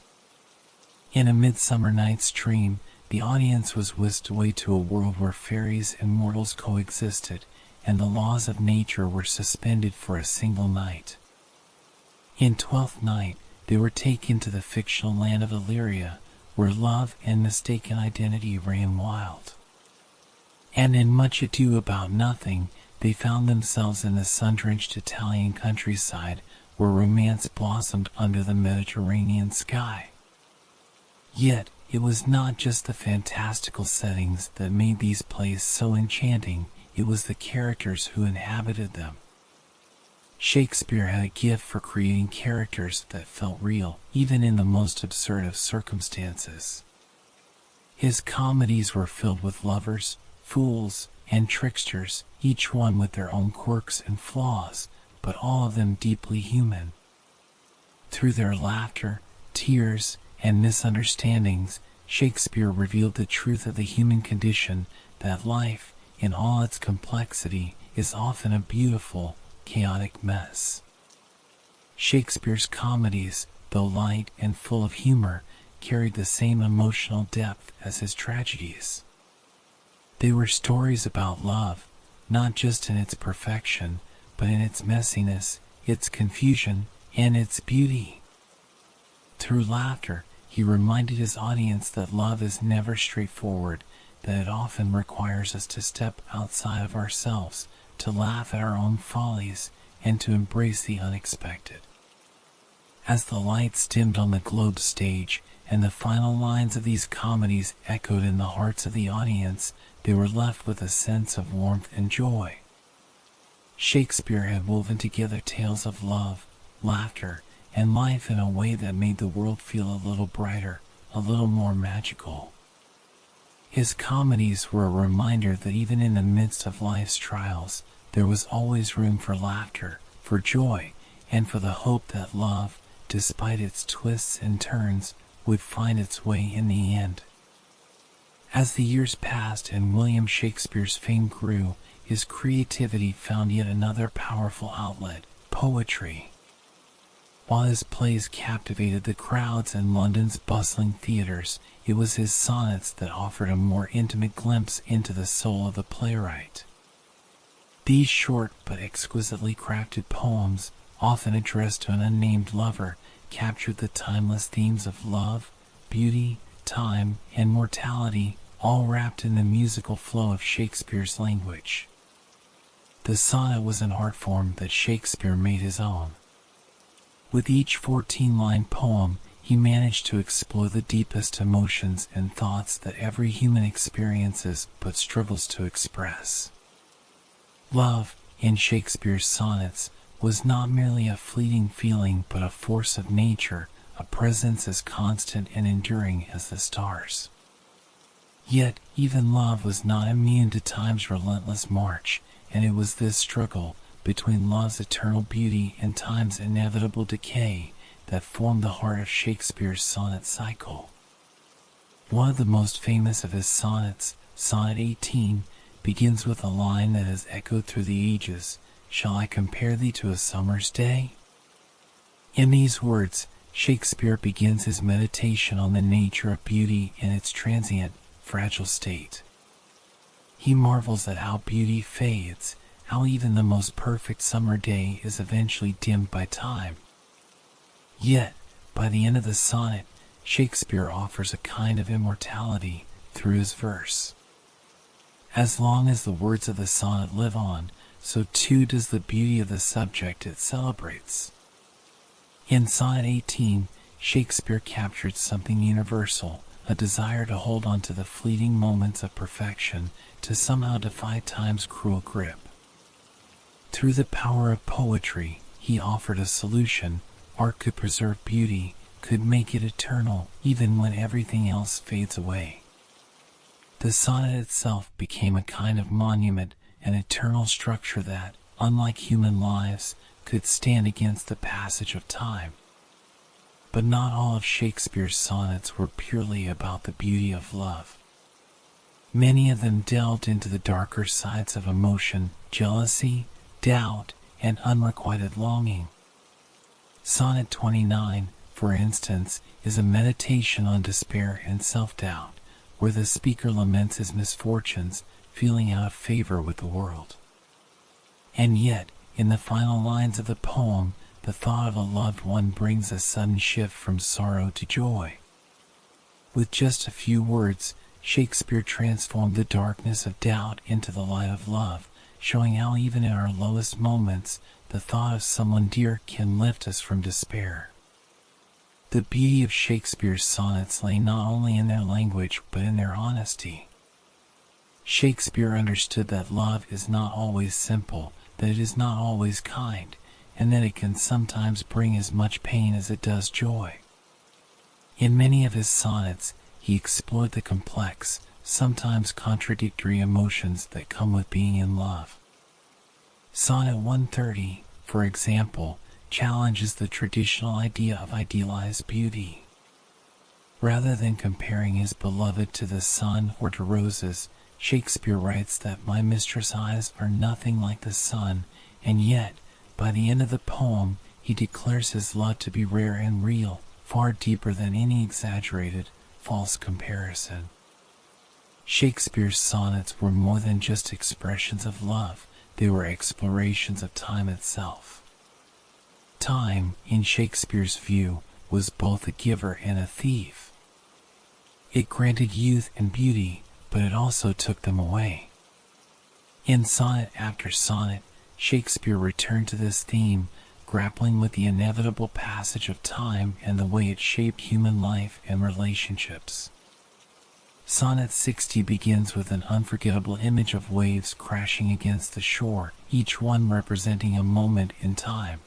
In A Midsummer Night's Dream, the audience was whisked away to a world where fairies and mortals coexisted, and the laws of nature were suspended for a single night. In Twelfth Night, they were taken to the fictional land of Illyria, where love and mistaken identity ran wild. And in Much Ado About Nothing, they found themselves in the sun-drenched Italian countryside, where romance blossomed under the Mediterranean sky. Yet, it was not just the fantastical settings that made these plays so enchanting, it was the characters who inhabited them. Shakespeare had a gift for creating characters that felt real, even in the most absurd of circumstances. His comedies were filled with lovers, fools, and tricksters, each one with their own quirks and flaws, but all of them deeply human. Through their laughter, tears, and misunderstandings, Shakespeare revealed the truth of the human condition, that life, in all its complexity, is often a beautiful, chaotic mess. Shakespeare's comedies, though light and full of humor, carried the same emotional depth as his tragedies. They were stories about love, not just in its perfection, but in its messiness, its confusion, and its beauty. Through laughter, he reminded his audience that love is never straightforward, that it often requires us to step outside of ourselves, to laugh at our own follies, and to embrace the unexpected. As the lights dimmed on the globe stage, and the final lines of these comedies echoed in the hearts of the audience, they were left with a sense of warmth and joy. Shakespeare had woven together tales of love, laughter, and life in a way that made the world feel a little brighter, a little more magical. His comedies were a reminder that even in the midst of life's trials, there was always room for laughter, for joy, and for the hope that love, despite its twists and turns, would find its way in the end. As the years passed and William Shakespeare's fame grew, his creativity found yet another powerful outlet: poetry. While his plays captivated the crowds in London's bustling theaters, it was his sonnets that offered a more intimate glimpse into the soul of the playwright. These short but exquisitely crafted poems, often addressed to an unnamed lover, captured the timeless themes of love, beauty, time, and mortality, all wrapped in the musical flow of Shakespeare's language. The sonnet was an art form that Shakespeare made his own. With each 14-line poem, he managed to explore the deepest emotions and thoughts that every human experiences but struggles to express. Love, in Shakespeare's sonnets, was not merely a fleeting feeling but a force of nature, a presence as constant and enduring as the stars. Yet, even love was not immune to time's relentless march, and it was this struggle between love's eternal beauty and time's inevitable decay that formed the heart of Shakespeare's sonnet cycle. One of the most famous of his sonnets, Sonnet 18, begins with a line that has echoed through the ages: "Shall I compare thee to a summer's day?" In these words, Shakespeare begins his meditation on the nature of beauty in its transient, fragile state. He marvels at how beauty fades, how even the most perfect summer day is eventually dimmed by time. Yet, by the end of the sonnet, Shakespeare offers a kind of immortality through his verse. As long as the words of the sonnet live on, so too does the beauty of the subject it celebrates. In Sonnet 18, Shakespeare captured something universal, a desire to hold on to the fleeting moments of perfection, to somehow defy time's cruel grip. Through the power of poetry, he offered a solution. Art could preserve beauty, could make it eternal, even when everything else fades away. The sonnet itself became a kind of monument, an eternal structure that, unlike human lives, could stand against the passage of time. But not all of Shakespeare's sonnets were purely about the beauty of love. Many of them delved into the darker sides of emotion, jealousy, doubt, and unrequited longing. Sonnet 29, for instance, is a meditation on despair and self-doubt, where the speaker laments his misfortunes, feeling out of favor with the world. And yet, in the final lines of the poem, the thought of a loved one brings a sudden shift from sorrow to joy. With just a few words, Shakespeare transformed the darkness of doubt into the light of love, showing how even in our lowest moments, the thought of someone dear can lift us from despair. The beauty of Shakespeare's sonnets lay not only in their language, but in their honesty. Shakespeare understood that love is not always simple, that it is not always kind, and that it can sometimes bring as much pain as it does joy. In many of his sonnets, he explored the complex, sometimes contradictory emotions that come with being in love. Sonnet 130, for example, challenges the traditional idea of idealized beauty. Rather than comparing his beloved to the sun or to roses, Shakespeare writes that my mistress' eyes are nothing like the sun, and yet, by the end of the poem, he declares his love to be rare and real, far deeper than any exaggerated, false comparison. Shakespeare's sonnets were more than just expressions of love, they were explorations of time itself. Time, in Shakespeare's view, was both a giver and a thief. It granted youth and beauty, but it also took them away. In sonnet after sonnet, Shakespeare returned to this theme, grappling with the inevitable passage of time and the way it shaped human life and relationships. Sonnet 60 begins with an unforgettable image of waves crashing against the shore, each one representing a moment in time.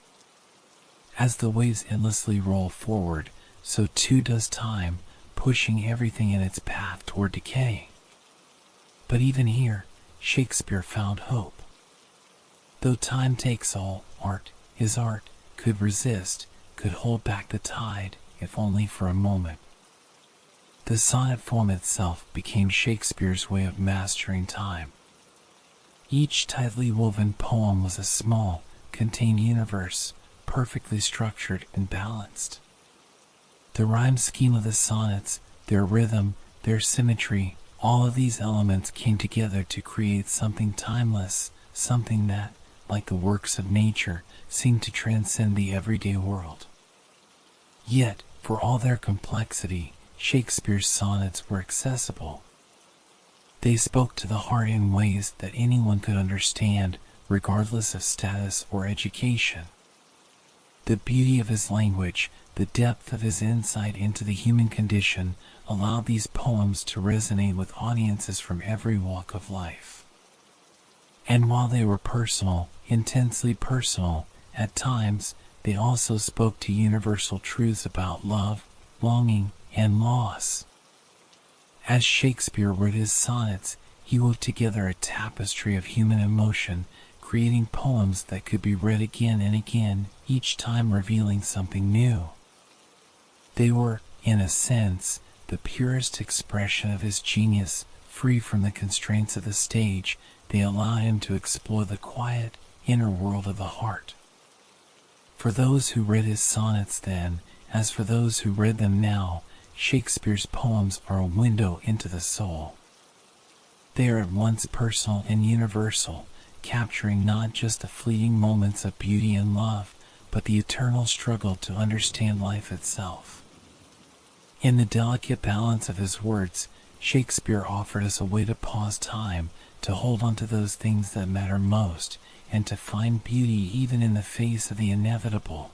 As the waves endlessly roll forward, so too does time, pushing everything in its path toward decay. But even here, Shakespeare found hope. Though time takes all, his art, could resist, could hold back the tide, if only for a moment. The sonnet form itself became Shakespeare's way of mastering time. Each tightly woven poem was a small, contained universe, perfectly structured and balanced. The rhyme scheme of the sonnets, their rhythm, their symmetry, all of these elements came together to create something timeless, something that, like the works of nature, seemed to transcend the everyday world. Yet, for all their complexity, Shakespeare's sonnets were accessible. They spoke to the heart in ways that anyone could understand, regardless of status or education. The beauty of his language, the depth of his insight into the human condition, allowed these poems to resonate with audiences from every walk of life. And while they were personal, intensely personal, at times, they also spoke to universal truths about love, longing, and loss. As Shakespeare wrote his sonnets, he wove together a tapestry of human emotion, creating poems that could be read again and again, each time revealing something new. They were, in a sense, the purest expression of his genius, free from the constraints of the stage. They allow him to explore the quiet, inner world of the heart. For those who read his sonnets then, as for those who read them now, Shakespeare's poems are a window into the soul. They are at once personal and universal, capturing not just the fleeting moments of beauty and love, but the eternal struggle to understand life itself. In the delicate balance of his words, Shakespeare offered us a way to pause time, to hold on to those things that matter most, and to find beauty even in the face of the inevitable.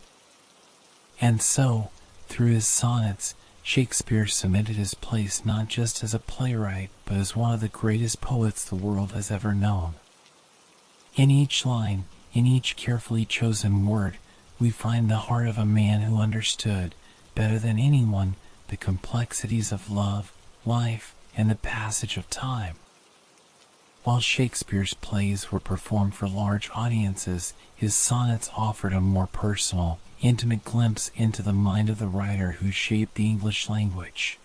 And so, through his sonnets, Shakespeare cemented his place not just as a playwright, but as one of the greatest poets the world has ever known. In each line, in each carefully chosen word, we find the heart of a man who understood, better than anyone, the complexities of love, life, and the passage of time. While Shakespeare's plays were performed for large audiences, his sonnets offered a more personal, intimate glimpse into the mind of the writer who shaped the English language.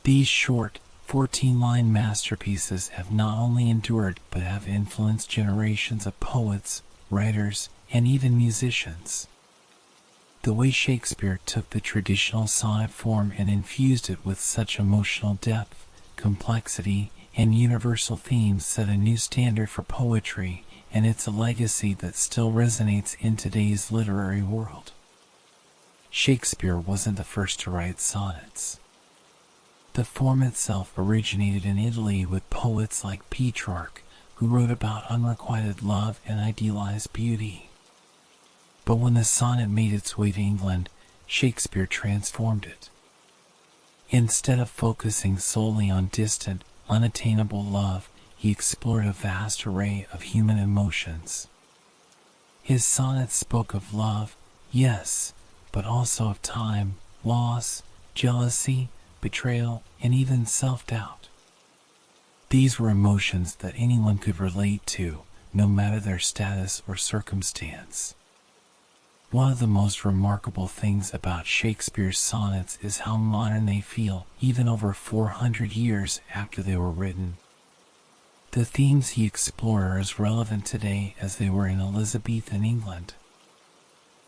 These short, 14-line masterpieces have not only endured but have influenced generations of poets, writers, and even musicians. The way Shakespeare took the traditional sonnet form and infused it with such emotional depth, complexity, and universal themes set a new standard for poetry, and it's a legacy that still resonates in today's literary world. Shakespeare wasn't the first to write sonnets. The form itself originated in Italy with poets like Petrarch, who wrote about unrequited love and idealized beauty. But when the sonnet made its way to England, Shakespeare transformed it. Instead of focusing solely on distant, unattainable love, he explored a vast array of human emotions. His sonnets spoke of love, yes, but also of time, loss, jealousy, betrayal, and even self-doubt. These were emotions that anyone could relate to, no matter their status or circumstance. One of the most remarkable things about Shakespeare's sonnets is how modern they feel, even over 400 years after they were written. The themes he explored are as relevant today as they were in Elizabethan England.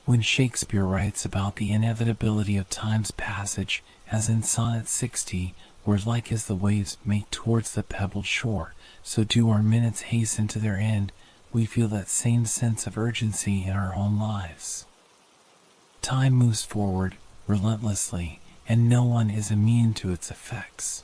When Shakespeare writes about the inevitability of time's passage, as in Sonnet 60, where like as the waves make towards the pebbled shore, so do our minutes hasten to their end, we feel that same sense of urgency in our own lives. Time moves forward, relentlessly, and no one is immune to its effects.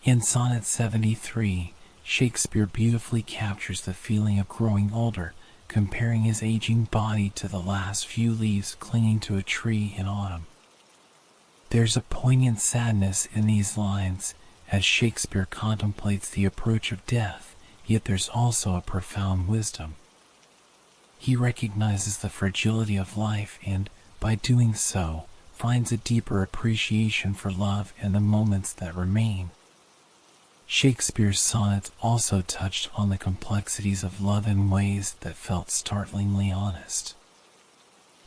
In Sonnet 73, Shakespeare beautifully captures the feeling of growing older, comparing his aging body to the last few leaves clinging to a tree in autumn. There's a poignant sadness in these lines, as Shakespeare contemplates the approach of death, yet there's also a profound wisdom. He recognizes the fragility of life and, by doing so, finds a deeper appreciation for love and the moments that remain. Shakespeare's sonnets also touched on the complexities of love in ways that felt startlingly honest.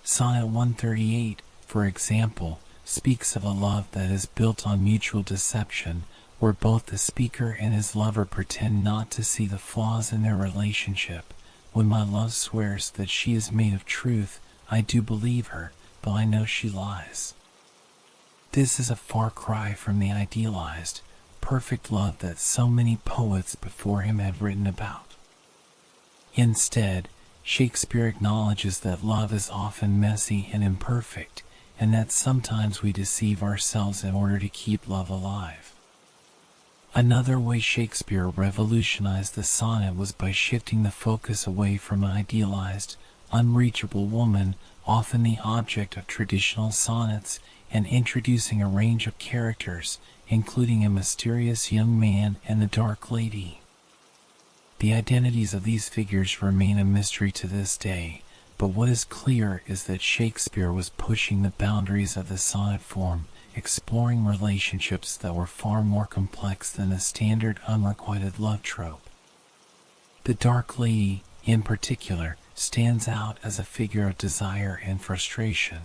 Sonnet 138, for example, speaks of a love that is built on mutual deception, where both the speaker and his lover pretend not to see the flaws in their relationship. When my love swears that she is made of truth, I do believe her, though I know she lies. This is a far cry from the idealized, perfect love that so many poets before him had written about. Instead, Shakespeare acknowledges that love is often messy and imperfect, and that sometimes we deceive ourselves in order to keep love alive. Another way Shakespeare revolutionized the sonnet was by shifting the focus away from an idealized, unreachable woman, often the object of traditional sonnets, and introducing a range of characters, including a mysterious young man and the dark lady. The identities of these figures remain a mystery to this day, but what is clear is that Shakespeare was pushing the boundaries of the sonnet form, exploring relationships that were far more complex than the standard unrequited love trope. The dark lady, in particular, stands out as a figure of desire and frustration.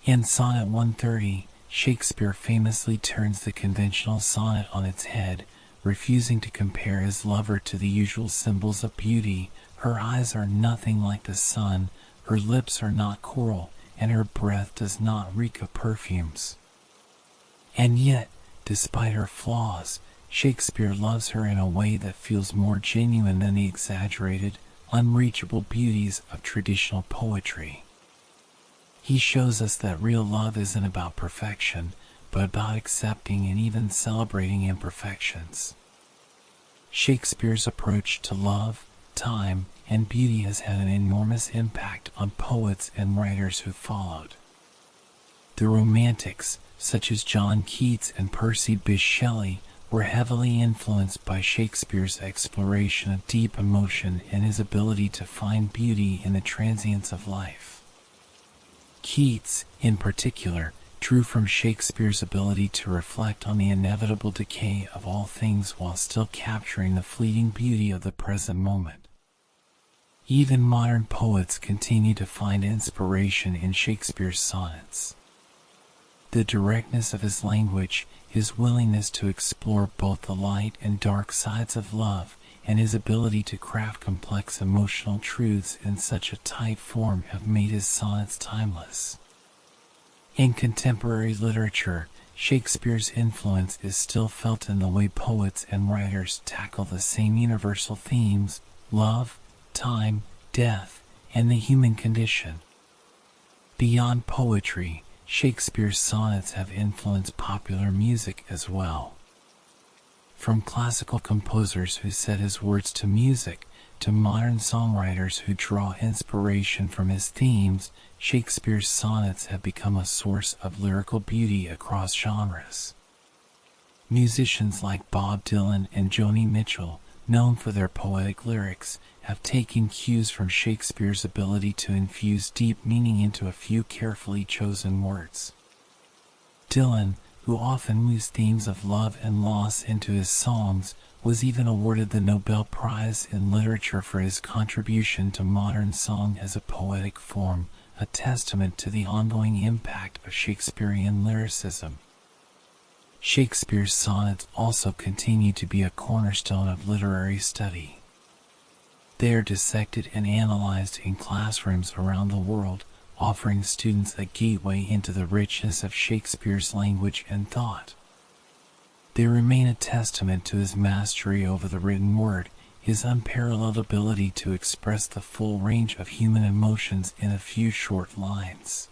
In Sonnet 130, Shakespeare famously turns the conventional sonnet on its head, refusing to compare his lover to the usual symbols of beauty. Her eyes are nothing like the sun, her lips are not coral, and her breath does not reek of perfumes. And yet, despite her flaws, Shakespeare loves her in a way that feels more genuine than the exaggerated, unreachable beauties of traditional poetry. He shows us that real love isn't about perfection, but about accepting and even celebrating imperfections. Shakespeare's approach to love, time, and beauty has had an enormous impact on poets and writers who followed. The Romantics, such as John Keats and Percy Bysshe Shelley, were heavily influenced by Shakespeare's exploration of deep emotion and his ability to find beauty in the transience of life. Keats, in particular, drew from Shakespeare's ability to reflect on the inevitable decay of all things while still capturing the fleeting beauty of the present moment. Even modern poets continue to find inspiration in Shakespeare's sonnets. The directness of his language, his willingness to explore both the light and dark sides of love, and his ability to craft complex emotional truths in such a tight form have made his sonnets timeless. In contemporary literature, Shakespeare's influence is still felt in the way poets and writers tackle the same universal themes: love, time, death, and the human condition. Beyond poetry, Shakespeare's sonnets have influenced popular music as well. From classical composers who set his words to music, to modern songwriters who draw inspiration from his themes, Shakespeare's sonnets have become a source of lyrical beauty across genres. Musicians like Bob Dylan and Joni Mitchell, known for their poetic lyrics, have taken cues from Shakespeare's ability to infuse deep meaning into a few carefully chosen words. Dylan, who often weaves themes of love and loss into his songs, was even awarded the Nobel Prize in Literature for his contribution to modern song as a poetic form, a testament to the ongoing impact of Shakespearean lyricism. Shakespeare's sonnets also continue to be a cornerstone of literary study. They are dissected and analyzed in classrooms around the world, offering students a gateway into the richness of Shakespeare's language and thought. They remain a testament to his mastery over the written word, his unparalleled ability to express the full range of human emotions in a few short lines.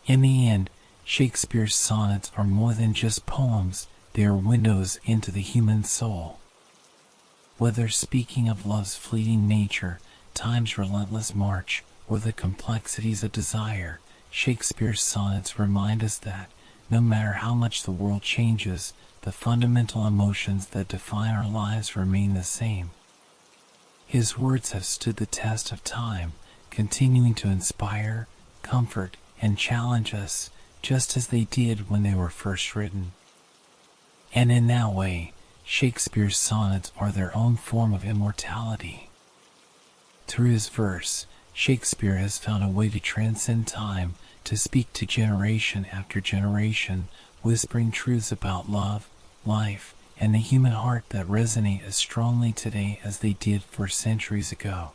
In the end, Shakespeare's sonnets are more than just poems, they are windows into the human soul. Whether speaking of love's fleeting nature, time's relentless march, or the complexities of desire, Shakespeare's sonnets remind us that, no matter how much the world changes, the fundamental emotions that define our lives remain the same. His words have stood the test of time, continuing to inspire, comfort, and challenge us, just as they did when they were first written. And in that way, Shakespeare's sonnets are their own form of immortality. Through his verse, Shakespeare has found a way to transcend time, to speak to generation after generation, whispering truths about love, life, and the human heart that resonate as strongly today as they did 4 centuries ago.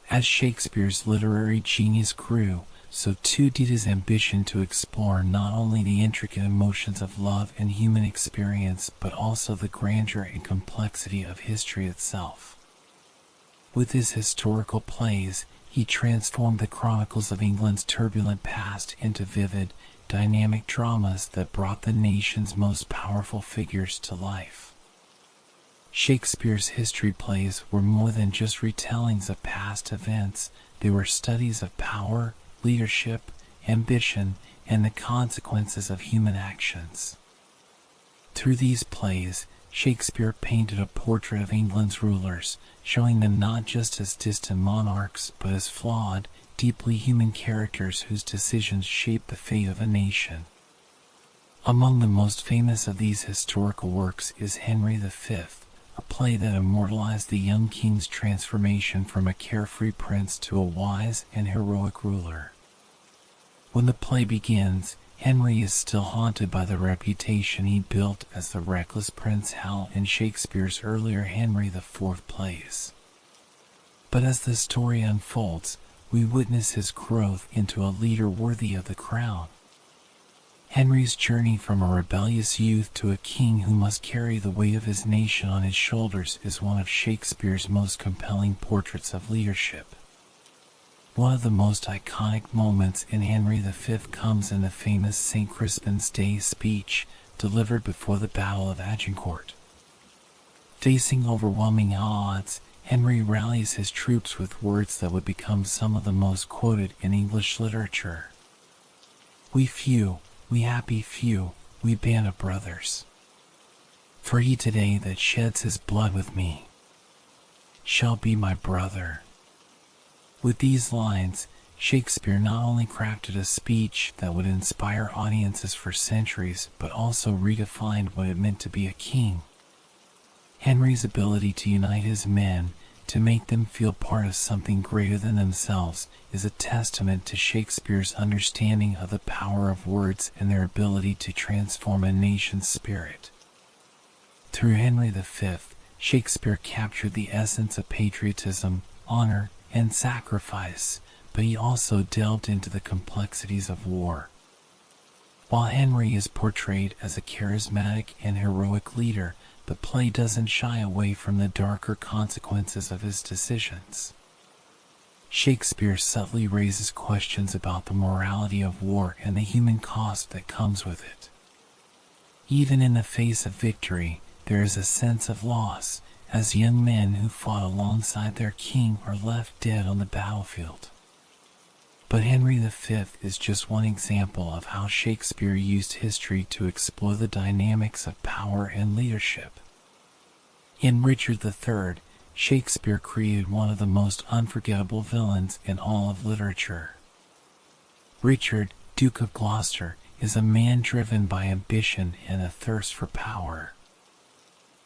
As Shakespeare's literary genius grew, so too did his ambition to explore not only the intricate emotions of love and human experience, but also the grandeur and complexity of history itself. With his historical plays, he transformed the chronicles of England's turbulent past into vivid, dynamic dramas that brought the nation's most powerful figures to life. Shakespeare's history plays were more than just retellings of past events, they were studies of power, leadership, ambition, and the consequences of human actions. Through these plays, Shakespeare painted a portrait of England's rulers, showing them not just as distant monarchs, but as flawed, deeply human characters whose decisions shaped the fate of a nation. Among the most famous of these historical works is Henry V, a play that immortalized the young king's transformation from a carefree prince to a wise and heroic ruler. When the play begins, Henry is still haunted by the reputation he built as the reckless Prince Hal in Shakespeare's earlier Henry IV plays. But as the story unfolds, we witness his growth into a leader worthy of the crown. Henry's journey from a rebellious youth to a king who must carry the weight of his nation on his shoulders is one of Shakespeare's most compelling portraits of leadership. One of the most iconic moments in Henry V comes in the famous St. Crispin's Day speech delivered before the Battle of Agincourt. Facing overwhelming odds, Henry rallies his troops with words that would become some of the most quoted in English literature. We few, we happy few, we band of brothers. For he today that sheds his blood with me shall be my brother. With these lines, Shakespeare not only crafted a speech that would inspire audiences for centuries, but also redefined what it meant to be a king. Henry's ability to unite his men, to make them feel part of something greater than themselves, is a testament to Shakespeare's understanding of the power of words and their ability to transform a nation's spirit. Through Henry V, Shakespeare captured the essence of patriotism, honor, and sacrifice, but he also delved into the complexities of war. While Henry is portrayed as a charismatic and heroic leader, the play doesn't shy away from the darker consequences of his decisions. Shakespeare subtly raises questions about the morality of war and the human cost that comes with it. Even in the face of victory, there is a sense of loss, as young men who fought alongside their king are left dead on the battlefield. But Henry V is just one example of how Shakespeare used history to explore the dynamics of power and leadership. In Richard III, Shakespeare created one of the most unforgettable villains in all of literature. Richard, Duke of Gloucester, is a man driven by ambition and a thirst for power.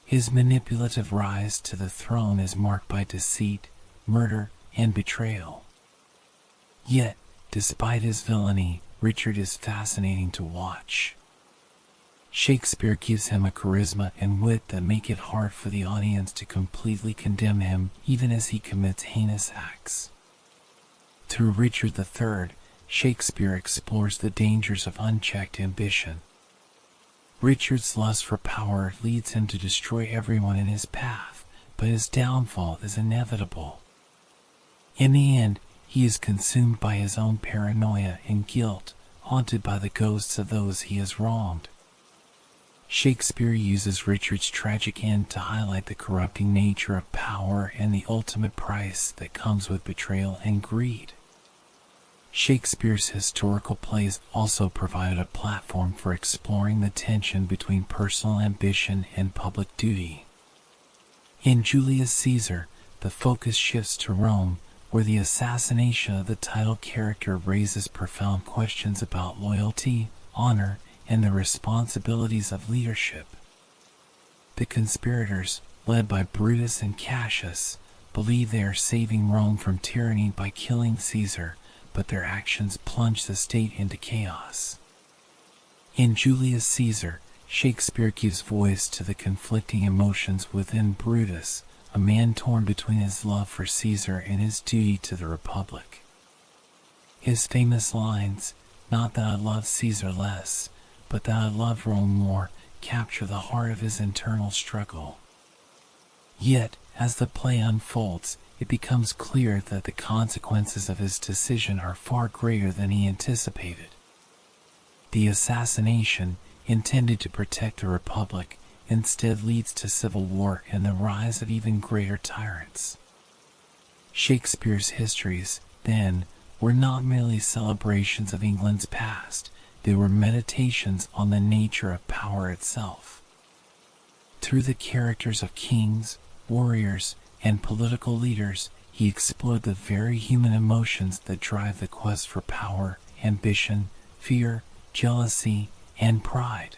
His manipulative rise to the throne is marked by deceit, murder, and betrayal. Yet, despite his villainy, Richard is fascinating to watch. Shakespeare gives him a charisma and wit that make it hard for the audience to completely condemn him, even as he commits heinous acts. Through Richard III, Shakespeare explores the dangers of unchecked ambition. Richard's lust for power leads him to destroy everyone in his path, but his downfall is inevitable. In the end, he is consumed by his own paranoia and guilt, haunted by the ghosts of those he has wronged. Shakespeare uses Richard's tragic end to highlight the corrupting nature of power and the ultimate price that comes with betrayal and greed. Shakespeare's historical plays also provide a platform for exploring the tension between personal ambition and public duty. In Julius Caesar, the focus shifts to Rome, where the assassination of the title character raises profound questions about loyalty, honor, and the responsibilities of leadership. The conspirators, led by Brutus and Cassius, believe they are saving Rome from tyranny by killing Caesar, but their actions plunge the state into chaos. In Julius Caesar, Shakespeare gives voice to the conflicting emotions within Brutus, a man torn between his love for Caesar and his duty to the Republic. His famous lines, "Not that I love Caesar less, but that I love Rome more," capture the heart of his internal struggle. Yet, as the play unfolds, it becomes clear that the consequences of his decision are far greater than he anticipated. The assassination, intended to protect the Republic, instead leads to civil war and the rise of even greater tyrants. Shakespeare's histories, then, were not merely celebrations of England's past, they were meditations on the nature of power itself. Through the characters of kings, warriors, and political leaders, he explored the very human emotions that drive the quest for power, ambition, fear, jealousy, and pride.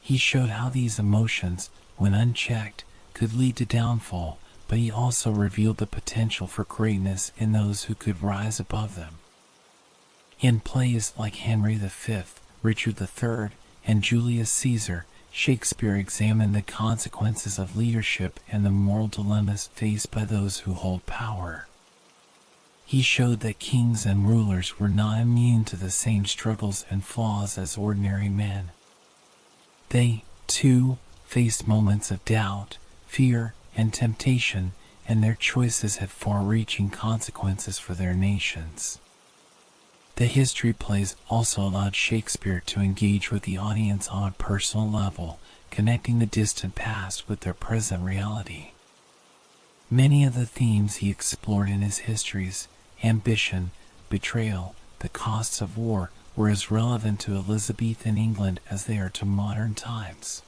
He showed how these emotions, when unchecked, could lead to downfall, but he also revealed the potential for greatness in those who could rise above them. In plays like Henry V, Richard III, and Julius Caesar, Shakespeare examined the consequences of leadership and the moral dilemmas faced by those who hold power. He showed that kings and rulers were not immune to the same struggles and flaws as ordinary men. They, too, faced moments of doubt, fear, and temptation, and their choices had far-reaching consequences for their nations. The history plays also allowed Shakespeare to engage with the audience on a personal level, connecting the distant past with their present reality. Many of the themes he explored in his histories, ambition, betrayal, the costs of war, were as relevant to Elizabethan England as they are to modern times.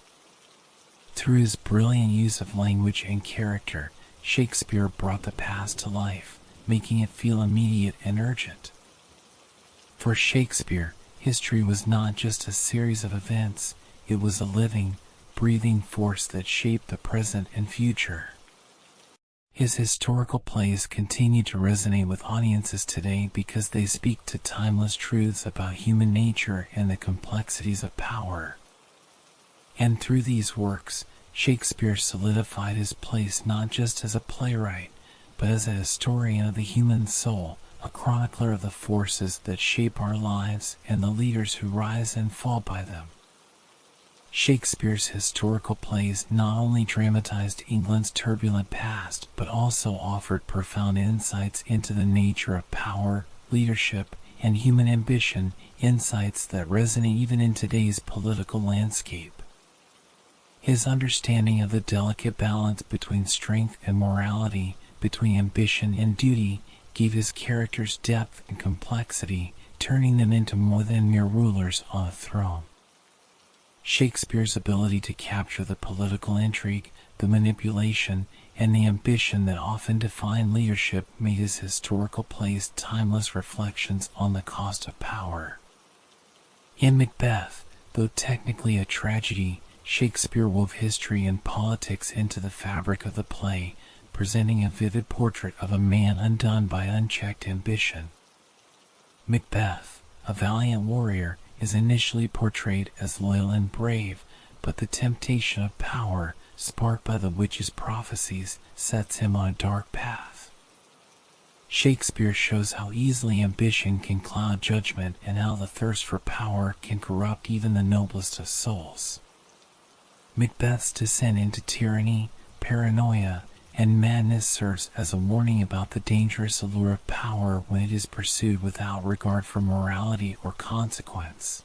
Through his brilliant use of language and character, Shakespeare brought the past to life, making it feel immediate and urgent. For Shakespeare, history was not just a series of events, it was a living, breathing force that shaped the present and future. His historical plays continue to resonate with audiences today because they speak to timeless truths about human nature and the complexities of power. And through these works, Shakespeare solidified his place not just as a playwright, but as a historian of the human soul, a chronicler of the forces that shape our lives and the leaders who rise and fall by them. Shakespeare's historical plays not only dramatized England's turbulent past, but also offered profound insights into the nature of power, leadership, and human ambition, insights that resonate even in today's political landscape. His understanding of the delicate balance between strength and morality, between ambition and duty, gave his characters depth and complexity, turning them into more than mere rulers on a throne. Shakespeare's ability to capture the political intrigue, the manipulation, and the ambition that often define leadership made his historical plays timeless reflections on the cost of power. In Macbeth, though technically a tragedy, Shakespeare wove history and politics into the fabric of the play, presenting a vivid portrait of a man undone by unchecked ambition. Macbeth, a valiant warrior, is initially portrayed as loyal and brave, but the temptation of power, sparked by the witch's prophecies, sets him on a dark path. Shakespeare shows how easily ambition can cloud judgment and how the thirst for power can corrupt even the noblest of souls. Macbeth's descent into tyranny, paranoia, and madness serves as a warning about the dangerous allure of power when it is pursued without regard for morality or consequence.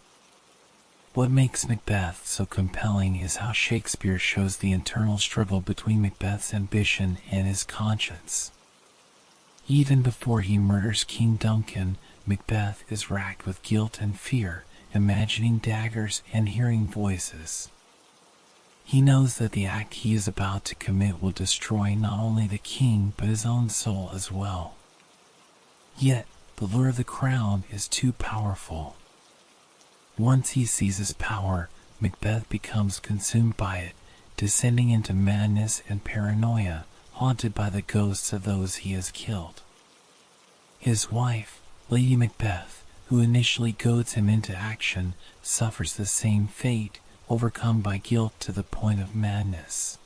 What makes Macbeth so compelling is how Shakespeare shows the internal struggle between Macbeth's ambition and his conscience. Even before he murders King Duncan, Macbeth is racked with guilt and fear, imagining daggers and hearing voices. He knows that the act he is about to commit will destroy not only the king but his own soul as well. Yet, the lure of the crown is too powerful. Once he seizes power, Macbeth becomes consumed by it, descending into madness and paranoia, haunted by the ghosts of those he has killed. His wife, Lady Macbeth, who initially goads him into action, suffers the same fate, overcome by guilt to the point of madness.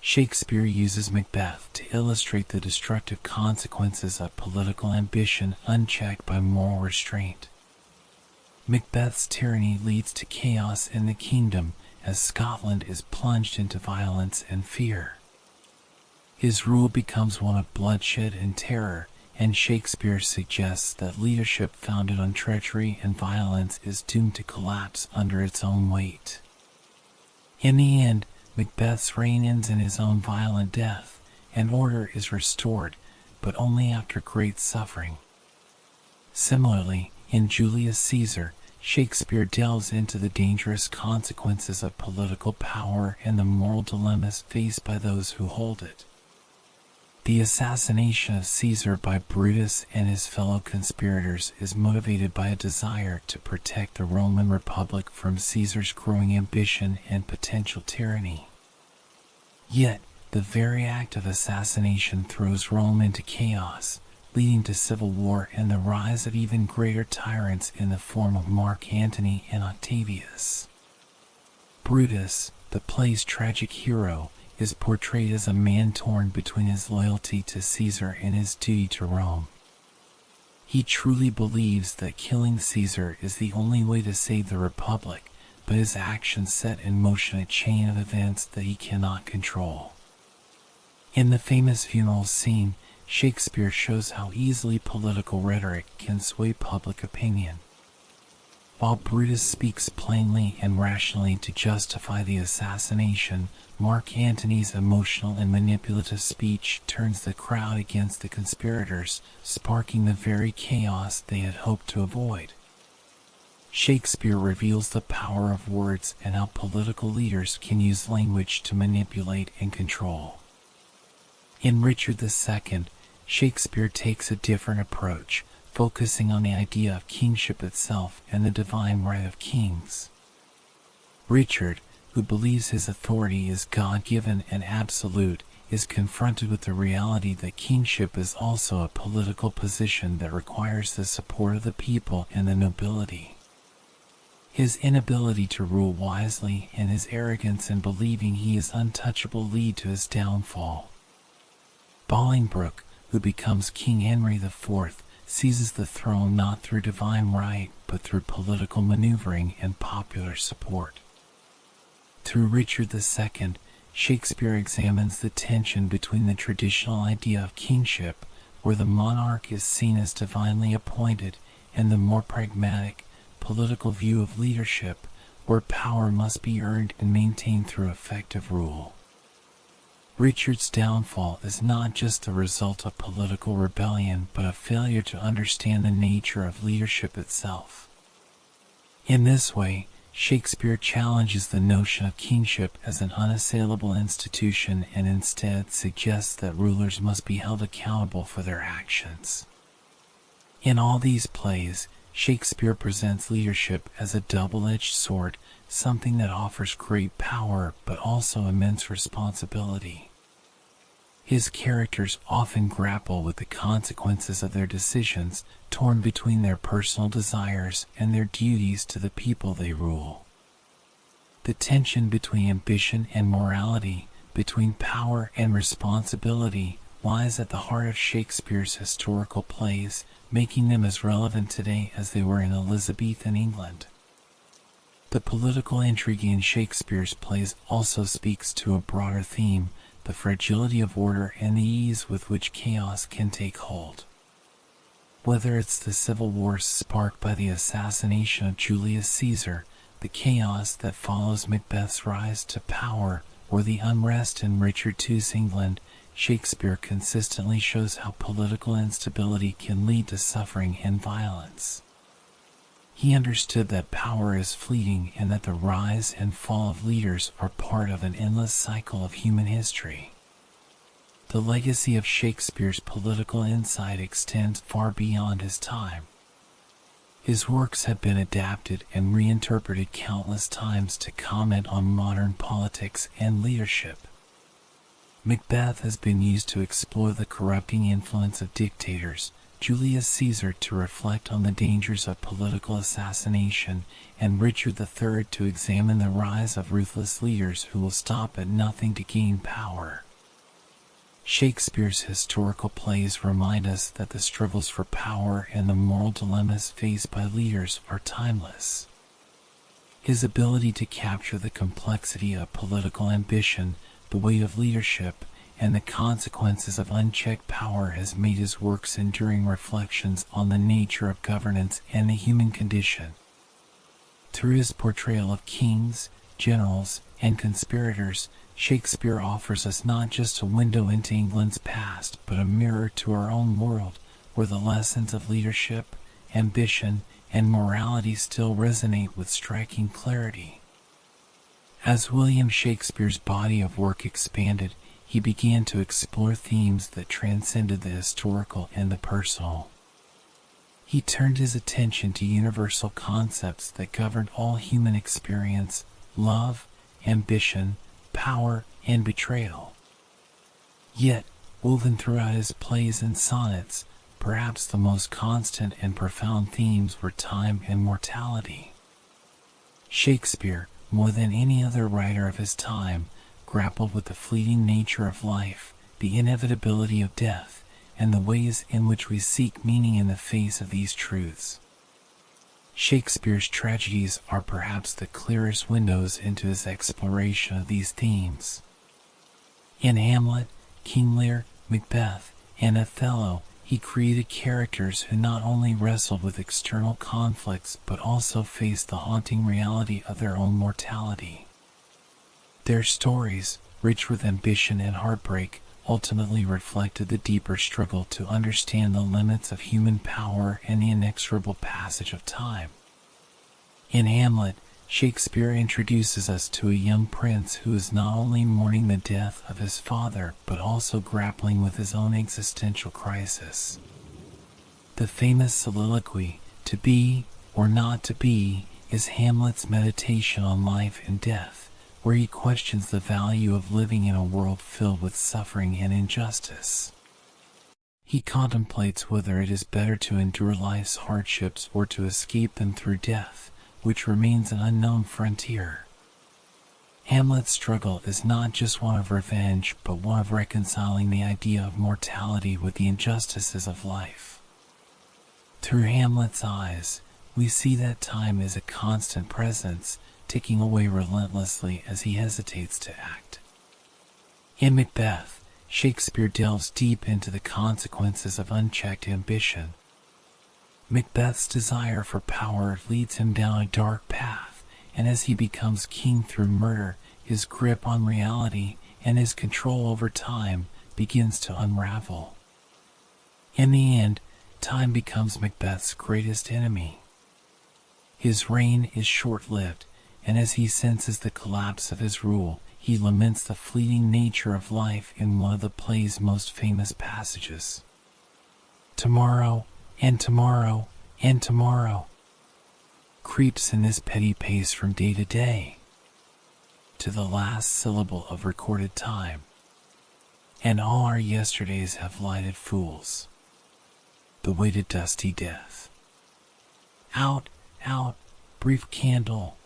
Shakespeare uses Macbeth to illustrate the destructive consequences of political ambition unchecked by moral restraint. Macbeth's tyranny leads to chaos in the kingdom as Scotland is plunged into violence and fear. His rule becomes one of bloodshed and terror, and Shakespeare suggests that leadership founded on treachery and violence is doomed to collapse under its own weight. In the end, Macbeth's reign ends in his own violent death, and order is restored, but only after great suffering. Similarly, in Julius Caesar, Shakespeare delves into the dangerous consequences of political power and the moral dilemmas faced by those who hold it. The assassination of Caesar by Brutus and his fellow conspirators is motivated by a desire to protect the Roman Republic from Caesar's growing ambition and potential tyranny. Yet, the very act of assassination throws Rome into chaos, leading to civil war and the rise of even greater tyrants in the form of Mark Antony and Octavius. Brutus, the play's tragic hero, is portrayed as a man torn between his loyalty to Caesar and his duty to Rome. He truly believes that killing Caesar is the only way to save the Republic, but his actions set in motion a chain of events that he cannot control. In the famous funeral scene, Shakespeare shows how easily political rhetoric can sway public opinion. While Brutus speaks plainly and rationally to justify the assassination, Mark Antony's emotional and manipulative speech turns the crowd against the conspirators, sparking the very chaos they had hoped to avoid. Shakespeare reveals the power of words and how political leaders can use language to manipulate and control. In Richard II, Shakespeare takes a different approach, focusing on the idea of kingship itself and the divine right of kings. Richard, who believes his authority is God-given and absolute, is confronted with the reality that kingship is also a political position that requires the support of the people and the nobility. His inability to rule wisely and his arrogance in believing he is untouchable lead to his downfall. Bolingbroke, who becomes King Henry IV, seizes the throne not through divine right but through political maneuvering and popular support. Through Richard II, Shakespeare examines the tension between the traditional idea of kingship, where the monarch is seen as divinely appointed, and the more pragmatic, political view of leadership, where power must be earned and maintained through effective rule. Richard's downfall is not just the result of political rebellion but a failure to understand the nature of leadership itself. In this way, Shakespeare challenges the notion of kingship as an unassailable institution and instead suggests that rulers must be held accountable for their actions. In all these plays, Shakespeare presents leadership as a double-edged sword, something that offers great power but also immense responsibility. His characters often grapple with the consequences of their decisions, torn between their personal desires and their duties to the people they rule. The tension between ambition and morality, between power and responsibility, lies at the heart of Shakespeare's historical plays, making them as relevant today as they were in Elizabethan England. The political intrigue in Shakespeare's plays also speaks to a broader theme, the fragility of order and the ease with which chaos can take hold. Whether it's the civil wars sparked by the assassination of Julius Caesar, the chaos that follows Macbeth's rise to power, or the unrest in Richard II's England, Shakespeare consistently shows how political instability can lead to suffering and violence. He understood that power is fleeting and that the rise and fall of leaders are part of an endless cycle of human history. The legacy of Shakespeare's political insight extends far beyond his time. His works have been adapted and reinterpreted countless times to comment on modern politics and leadership. Macbeth has been used to explore the corrupting influence of dictators, Julius Caesar to reflect on the dangers of political assassination, and Richard III to examine the rise of ruthless leaders who will stop at nothing to gain power. Shakespeare's historical plays remind us that the struggles for power and the moral dilemmas faced by leaders are timeless. His ability to capture the complexity of political ambition, the weight of leadership, and the consequences of unchecked power has made his works enduring reflections on the nature of governance and the human condition. Through his portrayal of kings, generals, and conspirators, Shakespeare offers us not just a window into England's past, but a mirror to our own world, where the lessons of leadership, ambition, and morality still resonate with striking clarity. As William Shakespeare's body of work expanded, he began to explore themes that transcended the historical and the personal. He turned his attention to universal concepts that governed all human experience: love, ambition, power, and betrayal. Yet, woven throughout his plays and sonnets, perhaps the most constant and profound themes were time and mortality. Shakespeare, more than any other writer of his time, grappled with the fleeting nature of life, the inevitability of death, and the ways in which we seek meaning in the face of these truths. Shakespeare's tragedies are perhaps the clearest windows into his exploration of these themes. In Hamlet, King Lear, Macbeth, and Othello, he created characters who not only wrestled with external conflicts but also faced the haunting reality of their own mortality. Their stories, rich with ambition and heartbreak, ultimately reflected the deeper struggle to understand the limits of human power and the inexorable passage of time. In Hamlet, Shakespeare introduces us to a young prince who is not only mourning the death of his father but also grappling with his own existential crisis. The famous soliloquy, "To be or not to be," is Hamlet's meditation on life and death, where he questions the value of living in a world filled with suffering and injustice. He contemplates whether it is better to endure life's hardships or to escape them through death, which remains an unknown frontier. Hamlet's struggle is not just one of revenge, but one of reconciling the idea of mortality with the injustices of life. Through Hamlet's eyes, we see that time is a constant presence, ticking away relentlessly as he hesitates to act. In Macbeth, Shakespeare delves deep into the consequences of unchecked ambition. Macbeth's desire for power leads him down a dark path, and as he becomes king through murder, his grip on reality and his control over time begins to unravel. In the end, time becomes Macbeth's greatest enemy. His reign is short-lived, and as he senses the collapse of his rule, he laments the fleeting nature of life in one of the play's most famous passages. Tomorrow, and tomorrow, and tomorrow creeps in this petty pace from day to day, to the last syllable of recorded time, and all our yesterdays have lighted fools, the way to dusty death. Out, out, brief candle.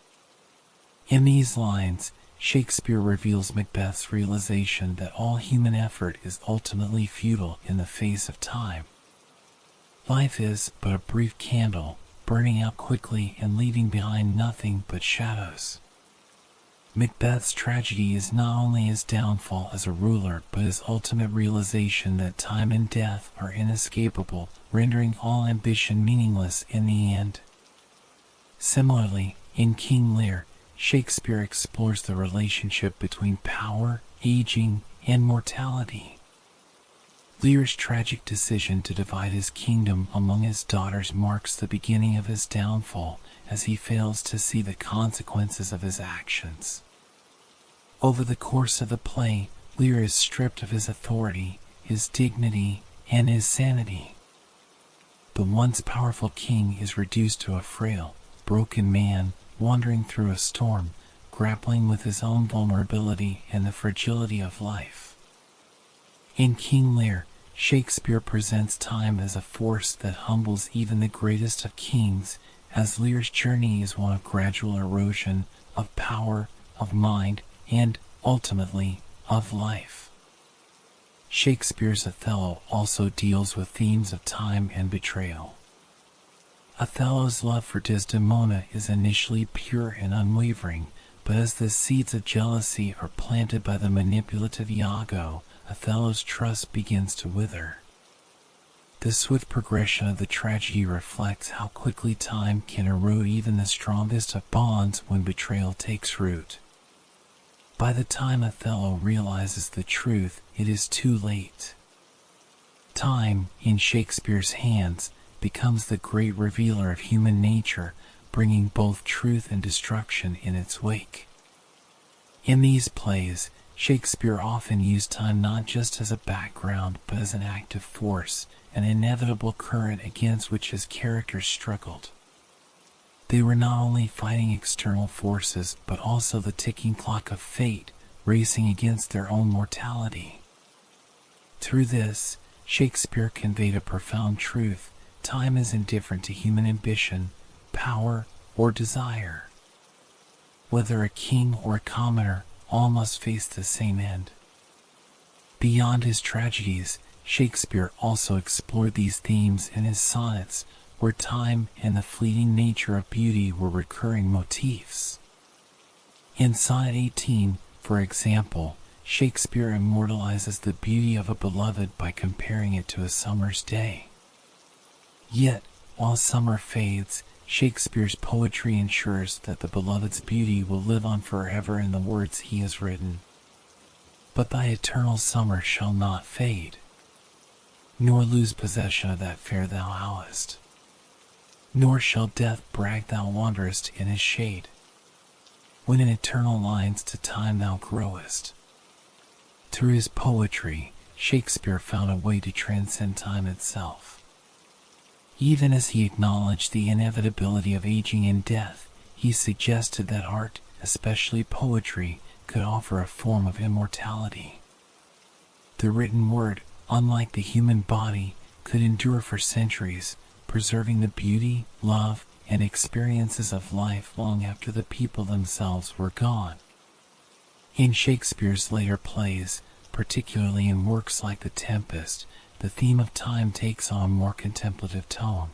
In these lines, Shakespeare reveals Macbeth's realization that all human effort is ultimately futile in the face of time. Life is but a brief candle, burning out quickly and leaving behind nothing but shadows. Macbeth's tragedy is not only his downfall as a ruler, but his ultimate realization that time and death are inescapable, rendering all ambition meaningless in the end. Similarly, in King Lear, Shakespeare explores the relationship between power, aging, and mortality. Lear's tragic decision to divide his kingdom among his daughters marks the beginning of his downfall, as he fails to see the consequences of his actions. Over the course of the play, Lear is stripped of his authority, his dignity, and his sanity. The once powerful king is reduced to a frail, broken man, wandering through a storm, grappling with his own vulnerability and the fragility of life. In King Lear, Shakespeare presents time as a force that humbles even the greatest of kings, as Lear's journey is one of gradual erosion, of power, of mind, and, ultimately, of life. Shakespeare's Othello also deals with themes of time and betrayal. Othello's love for Desdemona is initially pure and unwavering, but as the seeds of jealousy are planted by the manipulative Iago, Othello's trust begins to wither. The swift progression of the tragedy reflects how quickly time can erode even the strongest of bonds when betrayal takes root. By the time Othello realizes the truth, it is too late. Time, in Shakespeare's hands, becomes the great revealer of human nature, bringing both truth and destruction in its wake. In these plays, Shakespeare often used time not just as a background but as an active force, an inevitable current against which his characters struggled. They were not only fighting external forces but also the ticking clock of fate, racing against their own mortality. Through this, Shakespeare conveyed a profound truth: time is indifferent to human ambition, power, or desire. Whether a king or a commoner, all must face the same end. Beyond his tragedies, Shakespeare also explored these themes in his sonnets, where time and the fleeting nature of beauty were recurring motifs. In Sonnet 18, for example, Shakespeare immortalizes the beauty of a beloved by comparing it to a summer's day. Yet, while summer fades, Shakespeare's poetry ensures that the beloved's beauty will live on forever in the words he has written. But thy eternal summer shall not fade, nor lose possession of that fair thou howest. nor shall death brag thou wanderest in his shade, when in eternal lines to time thou growest. Through his poetry, Shakespeare found a way to transcend time itself. Even as he acknowledged the inevitability of aging and death, he suggested that art, especially poetry, could offer a form of immortality. The written word, unlike the human body, could endure for centuries, preserving the beauty, love, and experiences of life long after the people themselves were gone. In Shakespeare's later plays, particularly in works like The Tempest, the theme of time takes on a more contemplative tone.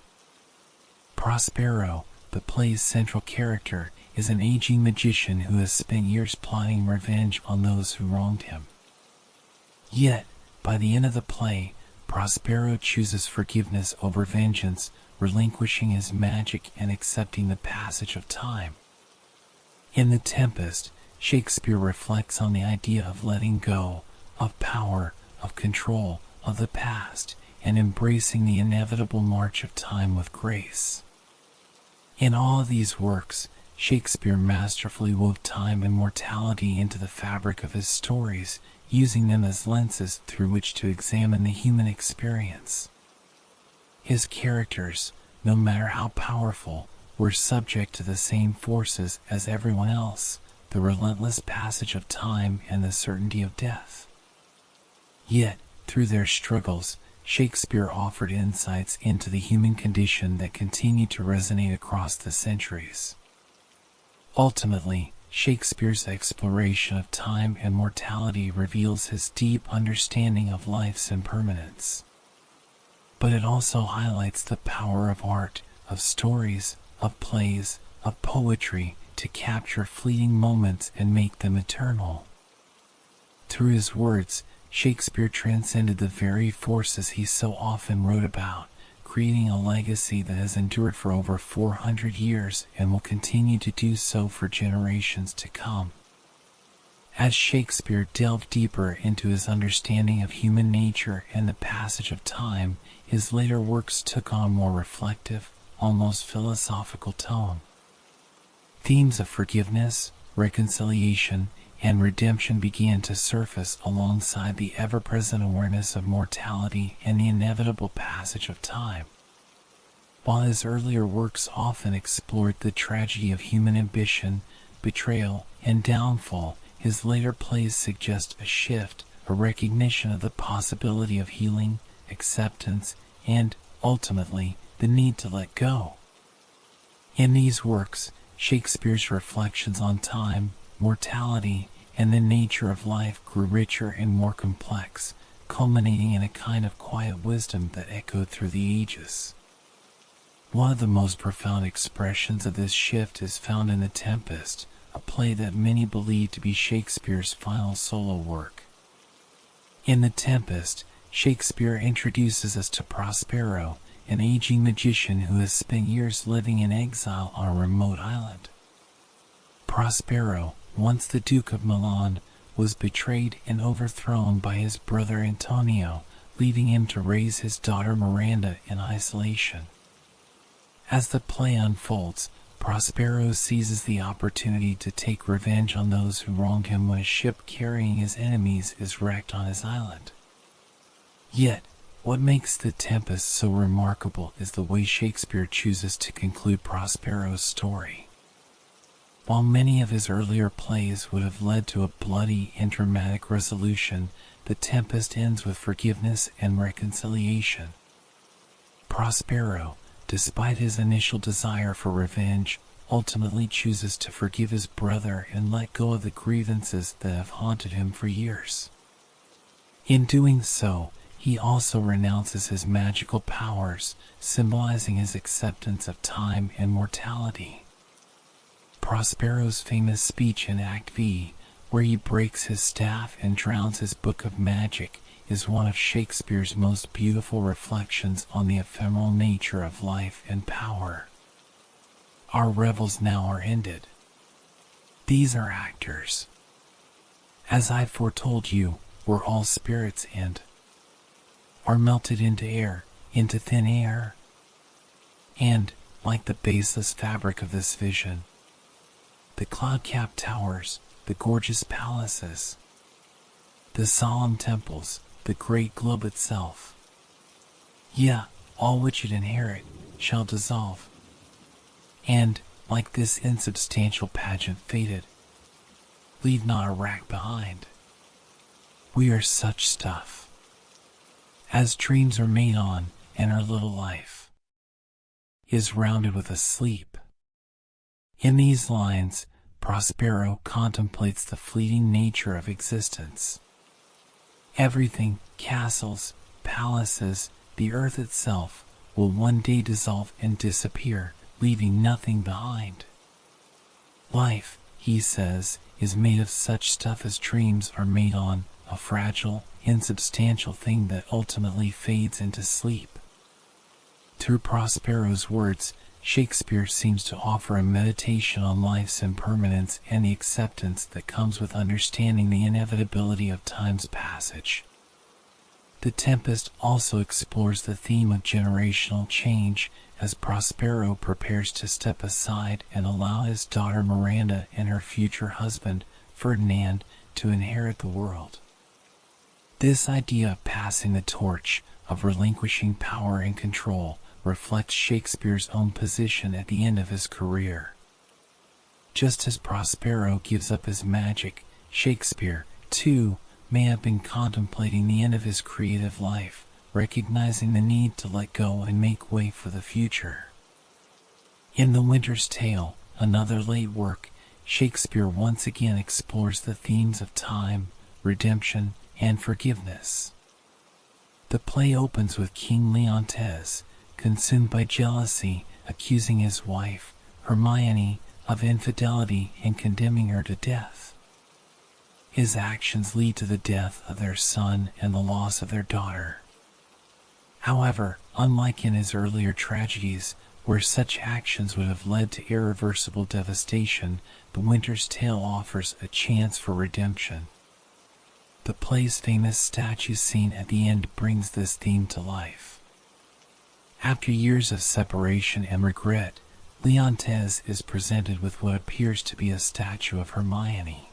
Prospero, the play's central character, is an aging magician who has spent years plotting revenge on those who wronged him. Yet, by the end of the play, Prospero chooses forgiveness over vengeance, relinquishing his magic and accepting the passage of time. In The Tempest, Shakespeare reflects on the idea of letting go, of power, of control, of the past, and embracing the inevitable march of time with grace. In all of these works, Shakespeare masterfully wove time and mortality into the fabric of his stories, using them as lenses through which to examine the human experience. His characters, no matter how powerful, were subject to the same forces as everyone else, the relentless passage of time and the certainty of death. Yet, through their struggles, Shakespeare offered insights into the human condition that continue to resonate across the centuries. Ultimately, Shakespeare's exploration of time and mortality reveals his deep understanding of life's impermanence. But it also highlights the power of art, of stories, of plays, of poetry, to capture fleeting moments and make them eternal. Through his words, Shakespeare transcended the very forces he so often wrote about, creating a legacy that has endured for over 400 years and will continue to do so for generations to come. As Shakespeare delved deeper into his understanding of human nature and the passage of time, his later works took on a more reflective, almost philosophical tone. Themes of forgiveness, reconciliation, and redemption began to surface alongside the ever-present awareness of mortality and the inevitable passage of time. While his earlier works often explored the tragedy of human ambition, betrayal, and downfall, his later plays suggest a shift, a recognition of the possibility of healing, acceptance, and, ultimately, the need to let go. In these works, Shakespeare's reflections on time, mortality, and the nature of life grew richer and more complex, culminating in a kind of quiet wisdom that echoed through the ages. One of the most profound expressions of this shift is found in The Tempest, a play that many believe to be Shakespeare's final solo work. In The Tempest, Shakespeare introduces us to Prospero, an aging magician who has spent years living in exile on a remote island. Prospero, once the Duke of Milan, was betrayed and overthrown by his brother Antonio, leaving him to raise his daughter Miranda in isolation. As the play unfolds, Prospero seizes the opportunity to take revenge on those who wronged him when a ship carrying his enemies is wrecked on his island. Yet, what makes The Tempest so remarkable is the way Shakespeare chooses to conclude Prospero's story. While many of his earlier plays would have led to a bloody and dramatic resolution, The Tempest ends with forgiveness and reconciliation. Prospero, despite his initial desire for revenge, ultimately chooses to forgive his brother and let go of the grievances that have haunted him for years. In doing so, he also renounces his magical powers, symbolizing his acceptance of time and mortality. Prospero's famous speech in Act V, where he breaks his staff and drowns his book of magic, is one of Shakespeare's most beautiful reflections on the ephemeral nature of life and power. Our revels now are ended. These are actors. As I foretold you, we're all spirits and are melted into air, into thin air. And, like the baseless fabric of this vision. The cloud-capped towers, the gorgeous palaces, the solemn temples, the great globe itself. Yeah, all which it inherit shall dissolve, and, like this insubstantial pageant faded, leave not a rack behind. We are such stuff as dreams are made on, and our little life is rounded with a sleep. In these lines, Prospero contemplates the fleeting nature of existence. Everything, castles, palaces, the earth itself, will one day dissolve and disappear, leaving nothing behind. Life, he says, is made of such stuff as dreams are made on, a fragile, insubstantial thing that ultimately fades into sleep. Through Prospero's words, Shakespeare seems to offer a meditation on life's impermanence and the acceptance that comes with understanding the inevitability of time's passage. The Tempest also explores the theme of generational change as Prospero prepares to step aside and allow his daughter Miranda and her future husband, Ferdinand, to inherit the world. This idea of passing the torch, of relinquishing power and control, reflects Shakespeare's own position at the end of his career. Just as Prospero gives up his magic, Shakespeare, too, may have been contemplating the end of his creative life, recognizing the need to let go and make way for the future. In The Winter's Tale, another late work, Shakespeare once again explores the themes of time, redemption, and forgiveness. The play opens with King Leontes, consumed by jealousy, accusing his wife, Hermione, of infidelity and condemning her to death. His actions lead to the death of their son and the loss of their daughter. However, unlike in his earlier tragedies, where such actions would have led to irreversible devastation, The Winter's Tale offers a chance for redemption. The play's famous statue scene at the end brings this theme to life. After years of separation and regret, Leontes is presented with what appears to be a statue of Hermione.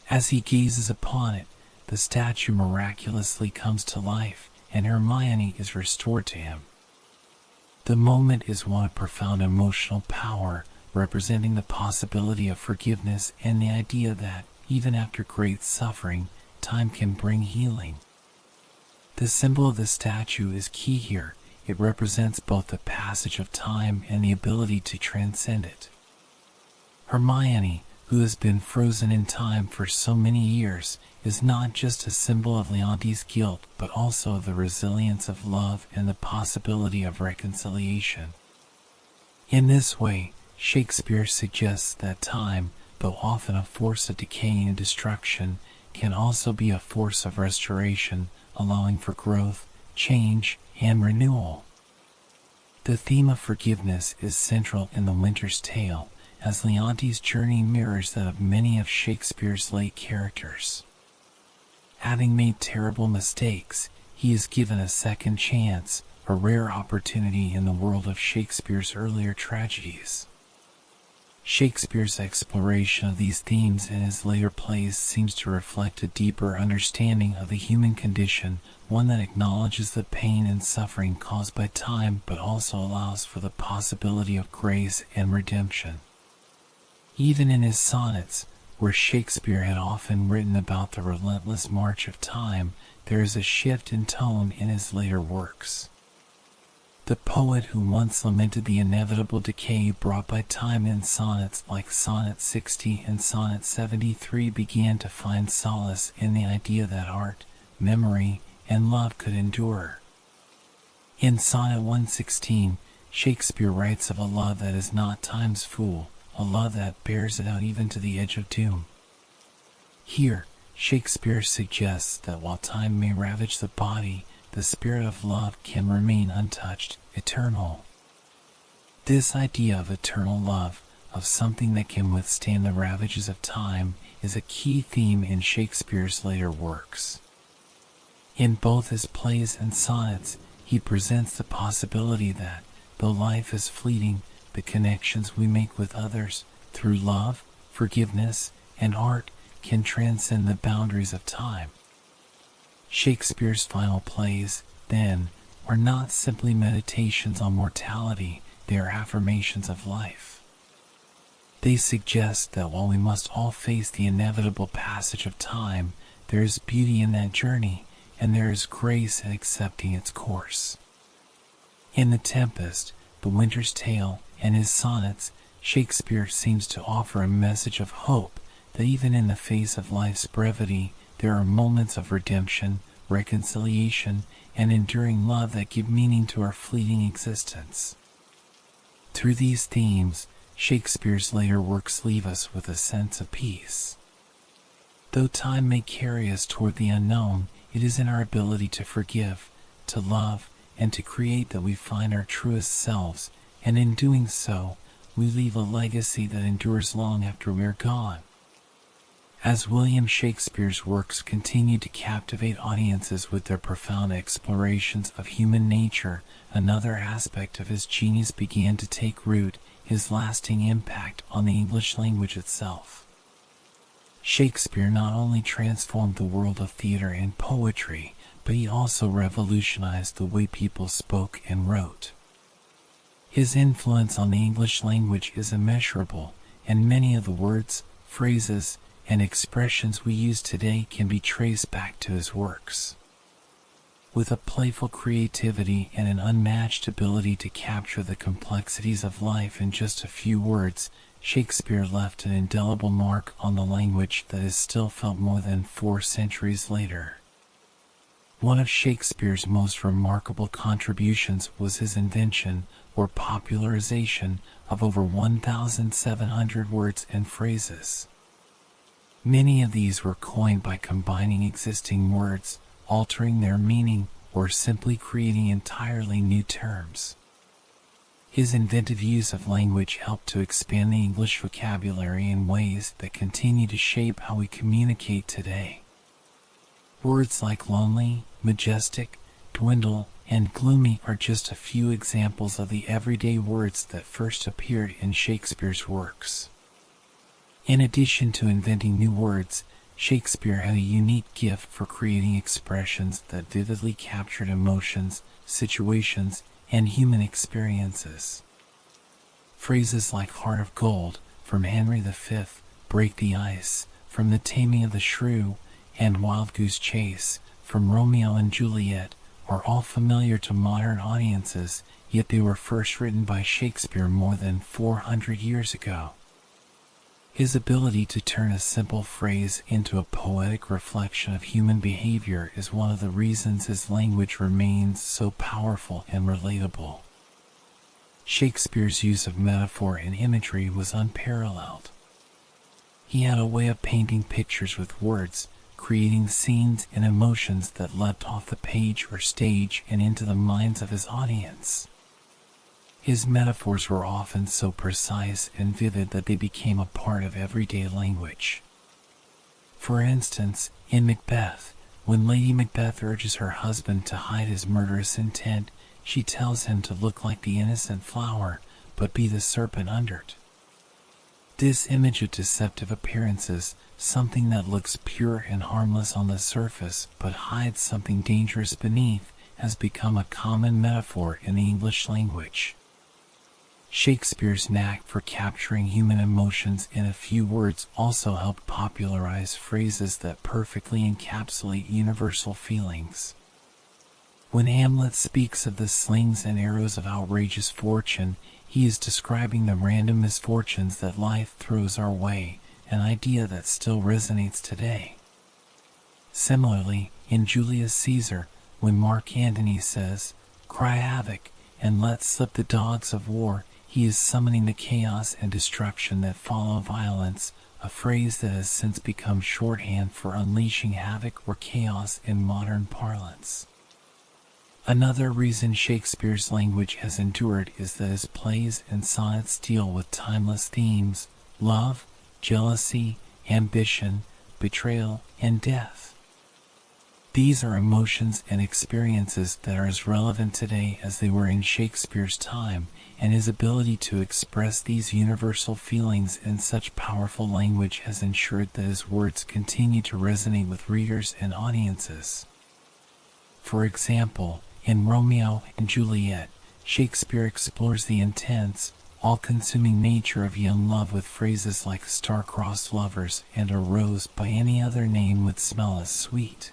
As he gazes upon it, the statue miraculously comes to life, and Hermione is restored to him. The moment is one of profound emotional power, representing the possibility of forgiveness and the idea that, even after great suffering, time can bring healing. The symbol of the statue is key here. It represents both the passage of time and the ability to transcend it. Hermione, who has been frozen in time for so many years, is not just a symbol of Leontes' guilt, but also of the resilience of love and the possibility of reconciliation. In this way, Shakespeare suggests that time, though often a force of decay and destruction, can also be a force of restoration, allowing for growth, change, and renewal. The theme of forgiveness is central in The Winter's Tale, as Leontes' journey mirrors that of many of Shakespeare's late characters. Having made terrible mistakes, he is given a second chance, a rare opportunity in the world of Shakespeare's earlier tragedies. Shakespeare's exploration of these themes in his later plays seems to reflect a deeper understanding of the human condition, one that acknowledges the pain and suffering caused by time but also allows for the possibility of grace and redemption. Even in his sonnets, where Shakespeare had often written about the relentless march of time, there is a shift in tone in his later works. The poet who once lamented the inevitable decay brought by time in sonnets like Sonnet 60 and Sonnet 73 began to find solace in the idea that art, memory, and love could endure. In Sonnet 116, Shakespeare writes of a love that is not time's fool, a love that bears it out even to the edge of doom. Here, Shakespeare suggests that while time may ravage the body, the spirit of love can remain untouched, eternal. This idea of eternal love, of something that can withstand the ravages of time, is a key theme in Shakespeare's later works. In both his plays and sonnets, he presents the possibility that, though life is fleeting, the connections we make with others, through love, forgiveness, and art, can transcend the boundaries of time. Shakespeare's final plays, then, are not simply meditations on mortality, they are affirmations of life. They suggest that while we must all face the inevitable passage of time, there is beauty in that journey, and there is grace in accepting its course. In The Tempest, The Winter's Tale, and his sonnets, Shakespeare seems to offer a message of hope that even in the face of life's brevity, there are moments of redemption, reconciliation, and enduring love that give meaning to our fleeting existence. Through these themes, Shakespeare's later works leave us with a sense of peace. Though time may carry us toward the unknown, it is in our ability to forgive, to love, and to create that we find our truest selves, and in doing so, we leave a legacy that endures long after we are gone. As William Shakespeare's works continue to captivate audiences with their profound explorations of human nature, another aspect of his genius began to take root, his lasting impact on the English language itself. Shakespeare not only transformed the world of theater and poetry, but he also revolutionized the way people spoke and wrote. His influence on the English language is immeasurable, and many of the words, phrases, and expressions we use today can be traced back to his works. With a playful creativity and an unmatched ability to capture the complexities of life in just a few words, Shakespeare left an indelible mark on the language that is still felt more than 4 centuries later. One of Shakespeare's most remarkable contributions was his invention, or popularization, of over 1,700 words and phrases. Many of these were coined by combining existing words, altering their meaning, or simply creating entirely new terms. His inventive use of language helped to expand the English vocabulary in ways that continue to shape how we communicate today. Words like lonely, majestic, dwindle, and gloomy are just a few examples of the everyday words that first appeared in Shakespeare's works. In addition to inventing new words, Shakespeare had a unique gift for creating expressions that vividly captured emotions, situations, and human experiences. Phrases like Heart of Gold, from Henry V, Break the Ice, from The Taming of the Shrew, and Wild Goose Chase, from Romeo and Juliet, are all familiar to modern audiences, yet they were first written by Shakespeare more than 400 years ago. His ability to turn a simple phrase into a poetic reflection of human behavior is one of the reasons his language remains so powerful and relatable. Shakespeare's use of metaphor and imagery was unparalleled. He had a way of painting pictures with words, creating scenes and emotions that leapt off the page or stage and into the minds of his audience. His metaphors were often so precise and vivid that they became a part of everyday language. For instance, in Macbeth, when Lady Macbeth urges her husband to hide his murderous intent, she tells him to look like the innocent flower, but be the serpent under it. This image of deceptive appearances, something that looks pure and harmless on the surface but hides something dangerous beneath, has become a common metaphor in the English language. Shakespeare's knack for capturing human emotions in a few words also helped popularize phrases that perfectly encapsulate universal feelings. When Hamlet speaks of the slings and arrows of outrageous fortune, he is describing the random misfortunes that life throws our way, an idea that still resonates today. Similarly, in Julius Caesar, when Mark Antony says, "Cry havoc, and let slip the dogs of war," he is summoning the chaos and destruction that follow violence, a phrase that has since become shorthand for unleashing havoc or chaos in modern parlance. Another reason Shakespeare's language has endured is that his plays and sonnets deal with timeless themes: love, jealousy, ambition, betrayal, and death. These are emotions and experiences that are as relevant today as they were in Shakespeare's time, and his ability to express these universal feelings in such powerful language has ensured that his words continue to resonate with readers and audiences. For example, in Romeo and Juliet, Shakespeare explores the intense, all-consuming nature of young love with phrases like "star-crossed lovers" and "a rose by any other name would smell as sweet."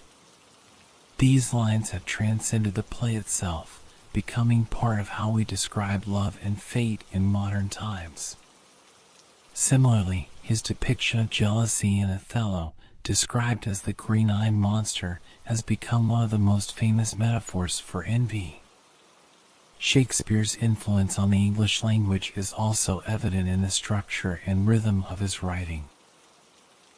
These lines have transcended the play itself, becoming part of how we describe love and fate in modern times. Similarly, his depiction of jealousy in Othello, described as the green-eyed monster, has become one of the most famous metaphors for envy. Shakespeare's influence on the English language is also evident in the structure and rhythm of his writing.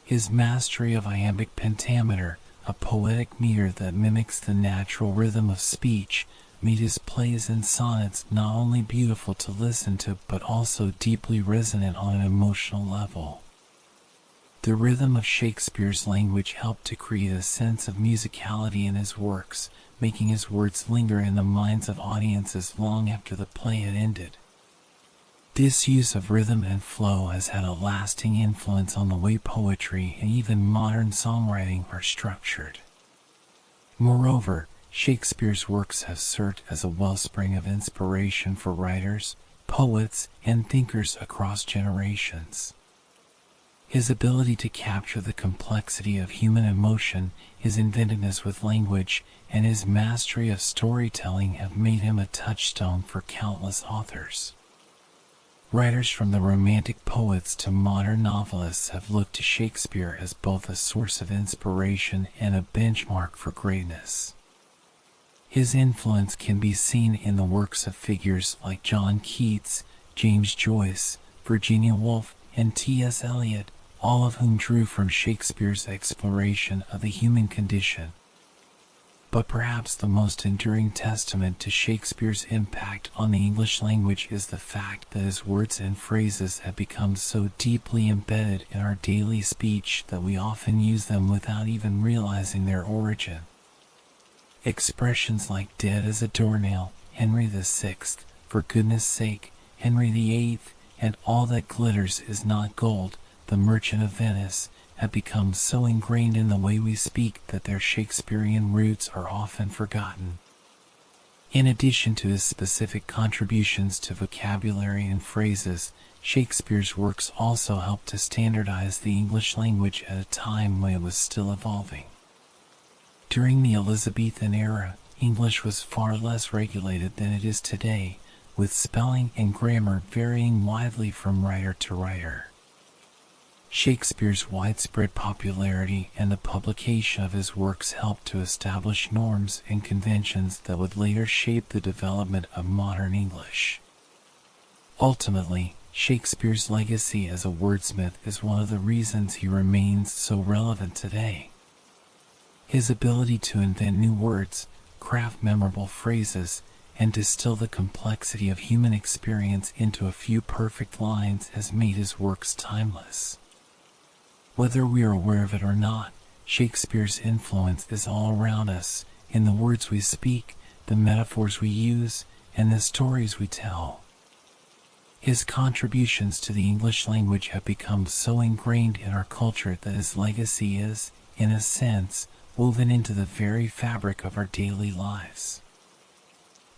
His mastery of iambic pentameter, a poetic meter that mimics the natural rhythm of speech, made his plays and sonnets not only beautiful to listen to but also deeply resonant on an emotional level. The rhythm of Shakespeare's language helped to create a sense of musicality in his works, making his words linger in the minds of audiences long after the play had ended. This use of rhythm and flow has had a lasting influence on the way poetry and even modern songwriting are structured. Moreover, Shakespeare's works have served as a wellspring of inspiration for writers, poets, and thinkers across generations. His ability to capture the complexity of human emotion, his inventiveness with language, and his mastery of storytelling have made him a touchstone for countless authors. Writers from the Romantic poets to modern novelists have looked to Shakespeare as both a source of inspiration and a benchmark for greatness. His influence can be seen in the works of figures like John Keats, James Joyce, Virginia Woolf, and T.S. Eliot, all of whom drew from Shakespeare's exploration of the human condition. But perhaps the most enduring testament to Shakespeare's impact on the English language is the fact that his words and phrases have become so deeply embedded in our daily speech that we often use them without even realizing their origin. Expressions like "dead as a doornail," "Henry VI," "for goodness sake," "Henry VIII," and "all that glitters is not gold," "the Merchant of Venice," have become so ingrained in the way we speak that their Shakespearean roots are often forgotten. In addition to his specific contributions to vocabulary and phrases, Shakespeare's works also helped to standardize the English language at a time when it was still evolving. During the Elizabethan era, English was far less regulated than it is today, with spelling and grammar varying widely from writer to writer. Shakespeare's widespread popularity and the publication of his works helped to establish norms and conventions that would later shape the development of modern English. Ultimately, Shakespeare's legacy as a wordsmith is one of the reasons he remains so relevant today. His ability to invent new words, craft memorable phrases, and distill the complexity of human experience into a few perfect lines has made his works timeless. Whether we are aware of it or not, Shakespeare's influence is all around us, in the words we speak, the metaphors we use, and the stories we tell. His contributions to the English language have become so ingrained in our culture that his legacy is, in a sense, woven into the very fabric of our daily lives.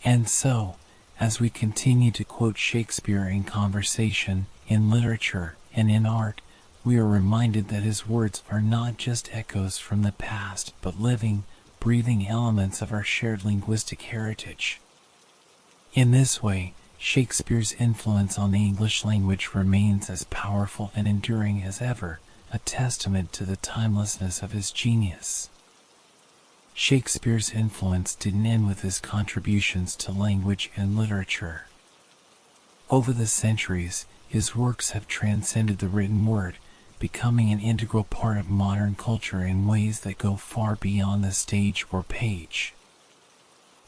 And so, as we continue to quote Shakespeare in conversation, in literature, and in art, we are reminded that his words are not just echoes from the past, but living, breathing elements of our shared linguistic heritage. In this way, Shakespeare's influence on the English language remains as powerful and enduring as ever, a testament to the timelessness of his genius. Shakespeare's influence didn't end with his contributions to language and literature. Over the centuries, his works have transcended the written word, becoming an integral part of modern culture in ways that go far beyond the stage or page.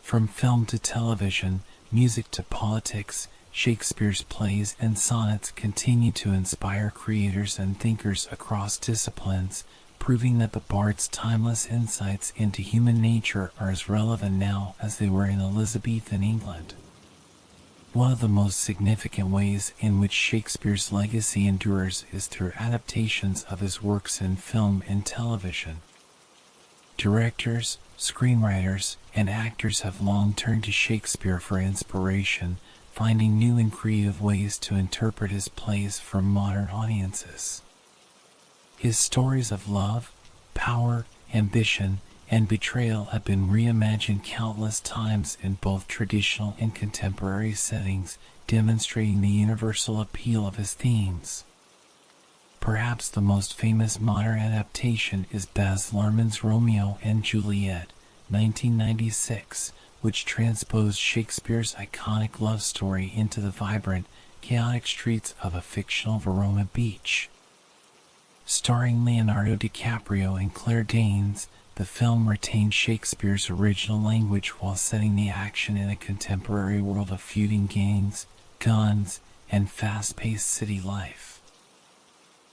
From film to television, music to politics, Shakespeare's plays and sonnets continue to inspire creators and thinkers across disciplines, proving that the bard's timeless insights into human nature are as relevant now as they were in Elizabethan England. One of the most significant ways in which Shakespeare's legacy endures is through adaptations of his works in film and television. Directors, screenwriters, and actors have long turned to Shakespeare for inspiration, finding new and creative ways to interpret his plays for modern audiences. His stories of love, power, ambition, and betrayal have been reimagined countless times in both traditional and contemporary settings, demonstrating the universal appeal of his themes. Perhaps the most famous modern adaptation is Baz Luhrmann's Romeo and Juliet, 1996, which transposed Shakespeare's iconic love story into the vibrant, chaotic streets of a fictional Verona beach. Starring Leonardo DiCaprio and Claire Danes, the film retained Shakespeare's original language while setting the action in a contemporary world of feuding gangs, guns, and fast-paced city life.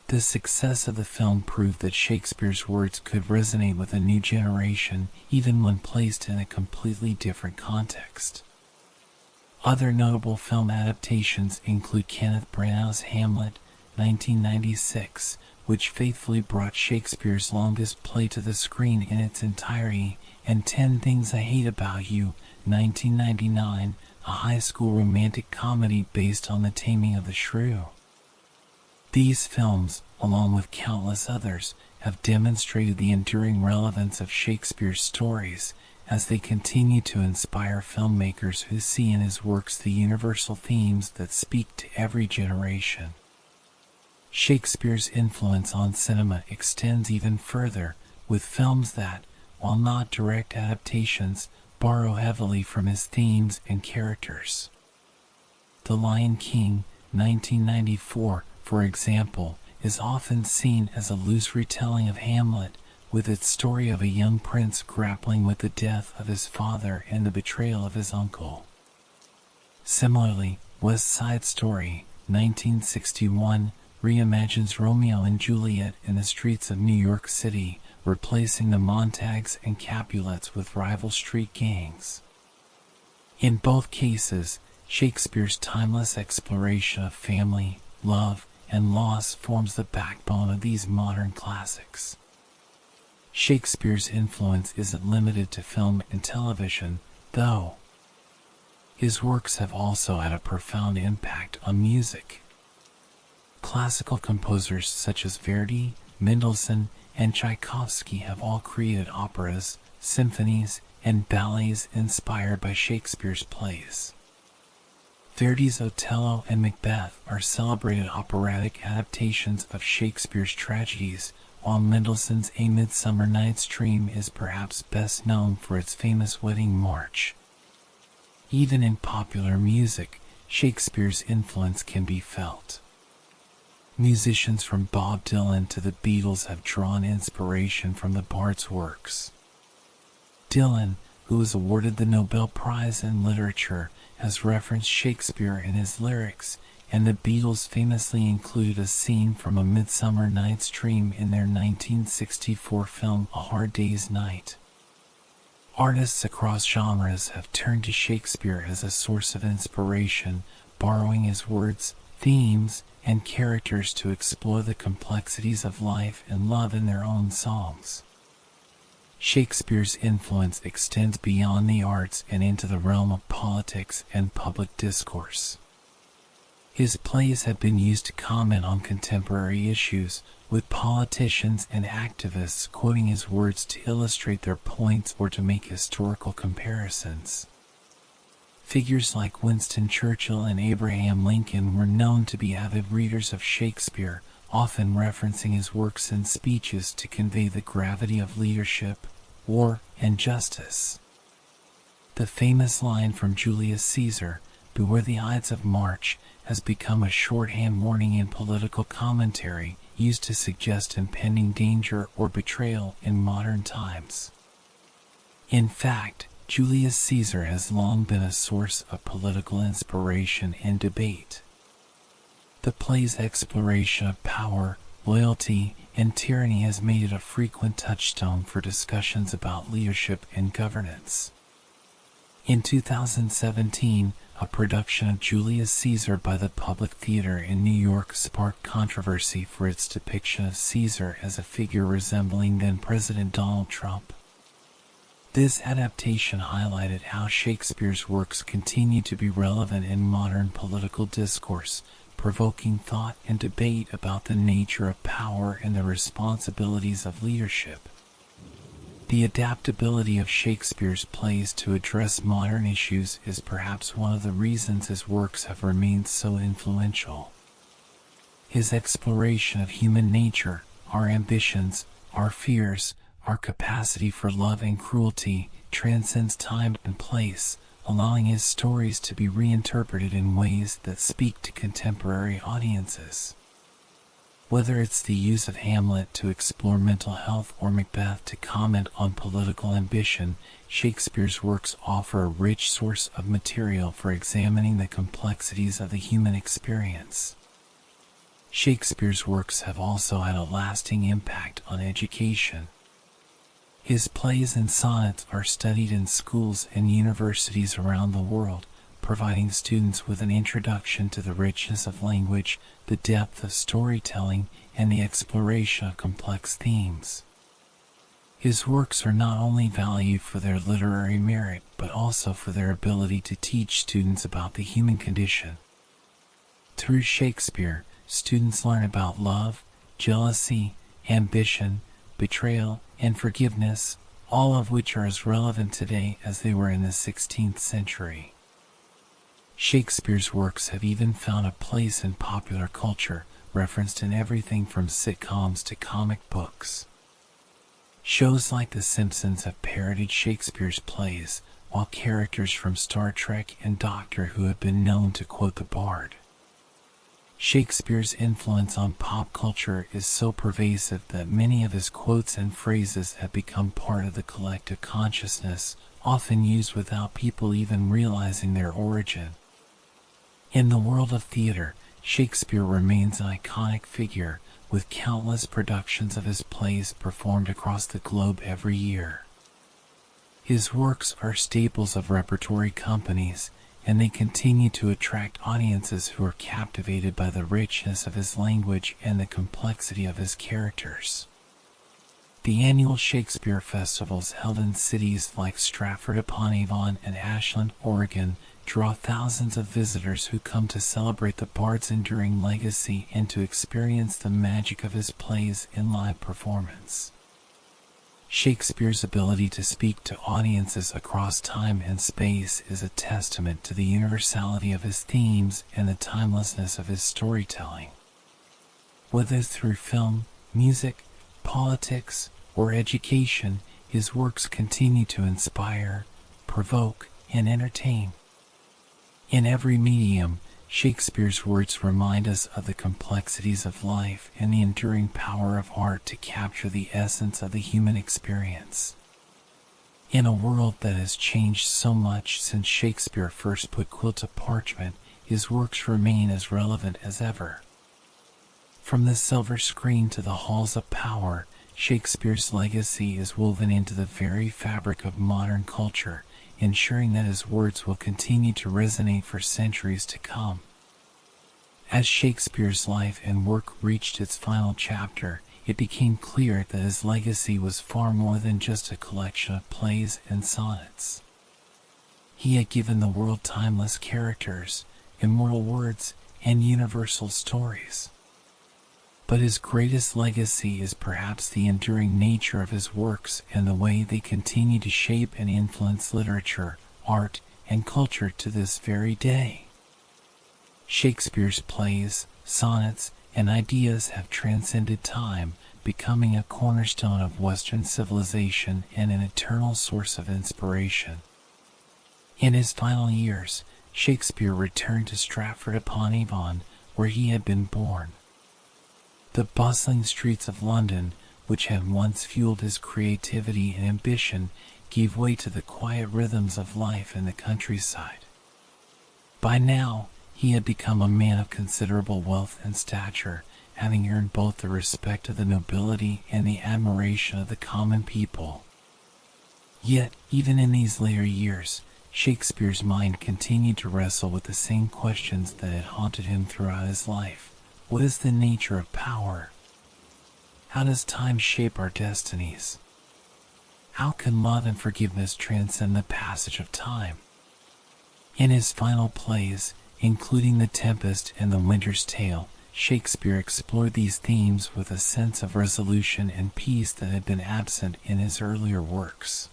The success of the film proved that Shakespeare's words could resonate with a new generation, even when placed in a completely different context. Other notable film adaptations include Kenneth Branagh's Hamlet, 1996, which faithfully brought Shakespeare's longest play to the screen in its entirety, and 10 Things I Hate About You, 1999, a high school romantic comedy based on The Taming of the Shrew. These films, along with countless others, have demonstrated the enduring relevance of Shakespeare's stories, as they continue to inspire filmmakers who see in his works the universal themes that speak to every generation. Shakespeare's influence on cinema extends even further, with films that, while not direct adaptations, borrow heavily from his themes and characters. The Lion King, 1994, for example, is often seen as a loose retelling of Hamlet, with its story of a young prince grappling with the death of his father and the betrayal of his uncle. Similarly, West Side Story, 1961, reimagines Romeo and Juliet in the streets of New York City, replacing the Montagues and Capulets with rival street gangs. In both cases, Shakespeare's timeless exploration of family, love, and loss forms the backbone of these modern classics. Shakespeare's influence isn't limited to film and television, though. His works have also had a profound impact on music. Classical composers such as Verdi, Mendelssohn, and Tchaikovsky have all created operas, symphonies, and ballets inspired by Shakespeare's plays. Verdi's Othello and Macbeth are celebrated operatic adaptations of Shakespeare's tragedies, while Mendelssohn's A Midsummer Night's Dream is perhaps best known for its famous wedding march. Even in popular music, Shakespeare's influence can be felt. Musicians from Bob Dylan to the Beatles have drawn inspiration from the bard's works. Dylan, who was awarded the Nobel Prize in Literature, has referenced Shakespeare in his lyrics, and the Beatles famously included a scene from A Midsummer Night's Dream in their 1964 film A Hard Day's Night. Artists across genres have turned to Shakespeare as a source of inspiration, borrowing his words, themes, and characters to explore the complexities of life and love in their own songs. Shakespeare's influence extends beyond the arts and into the realm of politics and public discourse. His plays have been used to comment on contemporary issues, with politicians and activists quoting his words to illustrate their points or to make historical comparisons. Figures like Winston Churchill and Abraham Lincoln were known to be avid readers of Shakespeare, often referencing his works and speeches to convey the gravity of leadership, war, and justice. The famous line from Julius Caesar, "Beware the Ides of March," has become a shorthand warning in political commentary, used to suggest impending danger or betrayal in modern times. In fact, Julius Caesar has long been a source of political inspiration and debate. The play's exploration of power, loyalty, and tyranny has made it a frequent touchstone for discussions about leadership and governance. In 2017, a production of Julius Caesar by the Public Theater in New York sparked controversy for its depiction of Caesar as a figure resembling then-President Donald Trump. This adaptation highlighted how Shakespeare's works continue to be relevant in modern political discourse, provoking thought and debate about the nature of power and the responsibilities of leadership. The adaptability of Shakespeare's plays to address modern issues is perhaps one of the reasons his works have remained so influential. His exploration of human nature, our ambitions, our fears, our capacity for love and cruelty, transcends time and place, allowing his stories to be reinterpreted in ways that speak to contemporary audiences. Whether it's the use of Hamlet to explore mental health or Macbeth to comment on political ambition, Shakespeare's works offer a rich source of material for examining the complexities of the human experience. Shakespeare's works have also had a lasting impact on education. His plays and sonnets are studied in schools and universities around the world, providing students with an introduction to the richness of language, the depth of storytelling, and the exploration of complex themes. His works are not only valued for their literary merit, but also for their ability to teach students about the human condition. Through Shakespeare, students learn about love, jealousy, ambition, betrayal, and forgiveness, all of which are as relevant today as they were in the 16th century. Shakespeare's works have even found a place in popular culture, referenced in everything from sitcoms to comic books. Shows like The Simpsons have parodied Shakespeare's plays, while characters from Star Trek and Doctor Who have been known to quote the Bard. Shakespeare's influence on pop culture is so pervasive that many of his quotes and phrases have become part of the collective consciousness, often used without people even realizing their origin. In the world of theater, Shakespeare remains an iconic figure, with countless productions of his plays performed across the globe every year. His works are staples of repertory companies, and they continue to attract audiences who are captivated by the richness of his language and the complexity of his characters. The annual Shakespeare festivals held in cities like Stratford-upon-Avon and Ashland, Oregon, draw thousands of visitors who come to celebrate the Bard's enduring legacy and to experience the magic of his plays in live performance. Shakespeare's ability to speak to audiences across time and space is a testament to the universality of his themes and the timelessness of his storytelling. Whether through film, music, politics, or education, his works continue to inspire, provoke, and entertain. In every medium, Shakespeare's words remind us of the complexities of life and the enduring power of art to capture the essence of the human experience. In a world that has changed so much since Shakespeare first put quill to parchment, his works remain as relevant as ever. From the silver screen to the halls of power, Shakespeare's legacy is woven into the very fabric of modern culture, ensuring that his words will continue to resonate for centuries to come. As Shakespeare's life and work reached its final chapter, it became clear that his legacy was far more than just a collection of plays and sonnets. He had given the world timeless characters, immortal words, and universal stories. But his greatest legacy is perhaps the enduring nature of his works and the way they continue to shape and influence literature, art, and culture to this very day. Shakespeare's plays, sonnets, and ideas have transcended time, becoming a cornerstone of Western civilization and an eternal source of inspiration. In his final years, Shakespeare returned to Stratford-upon-Avon, where he had been born. The bustling streets of London, which had once fueled his creativity and ambition, gave way to the quiet rhythms of life in the countryside. By now, he had become a man of considerable wealth and stature, having earned both the respect of the nobility and the admiration of the common people. Yet, even in these later years, Shakespeare's mind continued to wrestle with the same questions that had haunted him throughout his life. What is the nature of power? How does time shape our destinies? How can love and forgiveness transcend the passage of time? In his final plays, including The Tempest and The Winter's Tale, Shakespeare explored these themes with a sense of resolution and peace that had been absent in his earlier works.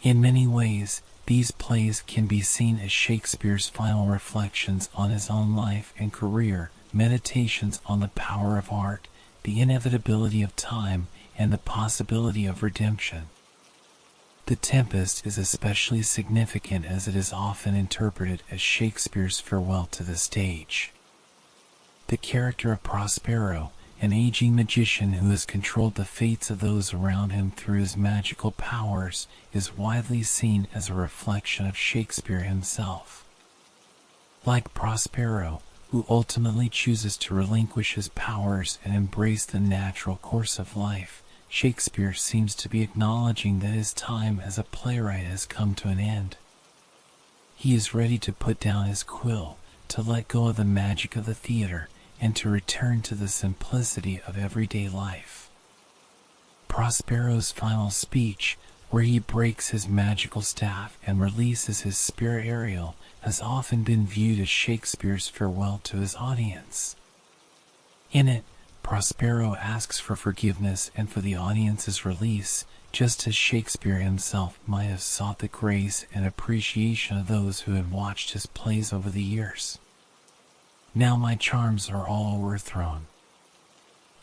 In many ways, these plays can be seen as Shakespeare's final reflections on his own life and career, meditations on the power of art, the inevitability of time, and the possibility of redemption. The Tempest is especially significant as it is often interpreted as Shakespeare's farewell to the stage. The character of Prospero, an aging magician who has controlled the fates of those around him through his magical powers, is widely seen as a reflection of Shakespeare himself. Like Prospero, who ultimately chooses to relinquish his powers and embrace the natural course of life, Shakespeare seems to be acknowledging that his time as a playwright has come to an end. He is ready to put down his quill, to let go of the magic of the theater, and to return to the simplicity of everyday life. Prospero's final speech, where he breaks his magical staff and releases his spirit Ariel, has often been viewed as Shakespeare's farewell to his audience. In it, Prospero asks for forgiveness and for the audience's release, just as Shakespeare himself might have sought the grace and appreciation of those who had watched his plays over the years. Now my charms are all overthrown,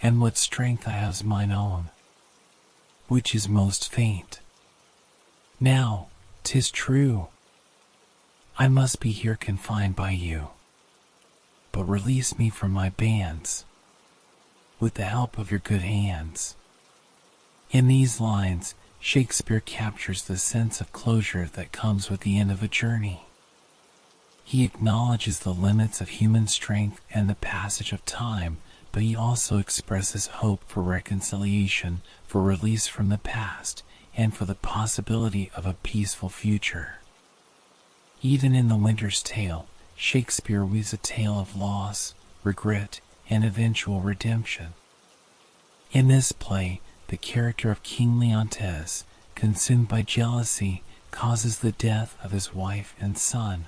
and what strength I have's mine own, which is most faint. Now, 'tis true, I must be here confined by you, but release me from my bands, with the help of your good hands. In these lines, Shakespeare captures the sense of closure that comes with the end of a journey. He acknowledges the limits of human strength and the passage of time, but he also expresses hope for reconciliation, for release from the past, and for the possibility of a peaceful future. Even in The Winter's Tale, Shakespeare weaves a tale of loss, regret, and eventual redemption. In this play, the character of King Leontes, consumed by jealousy, causes the death of his wife and son.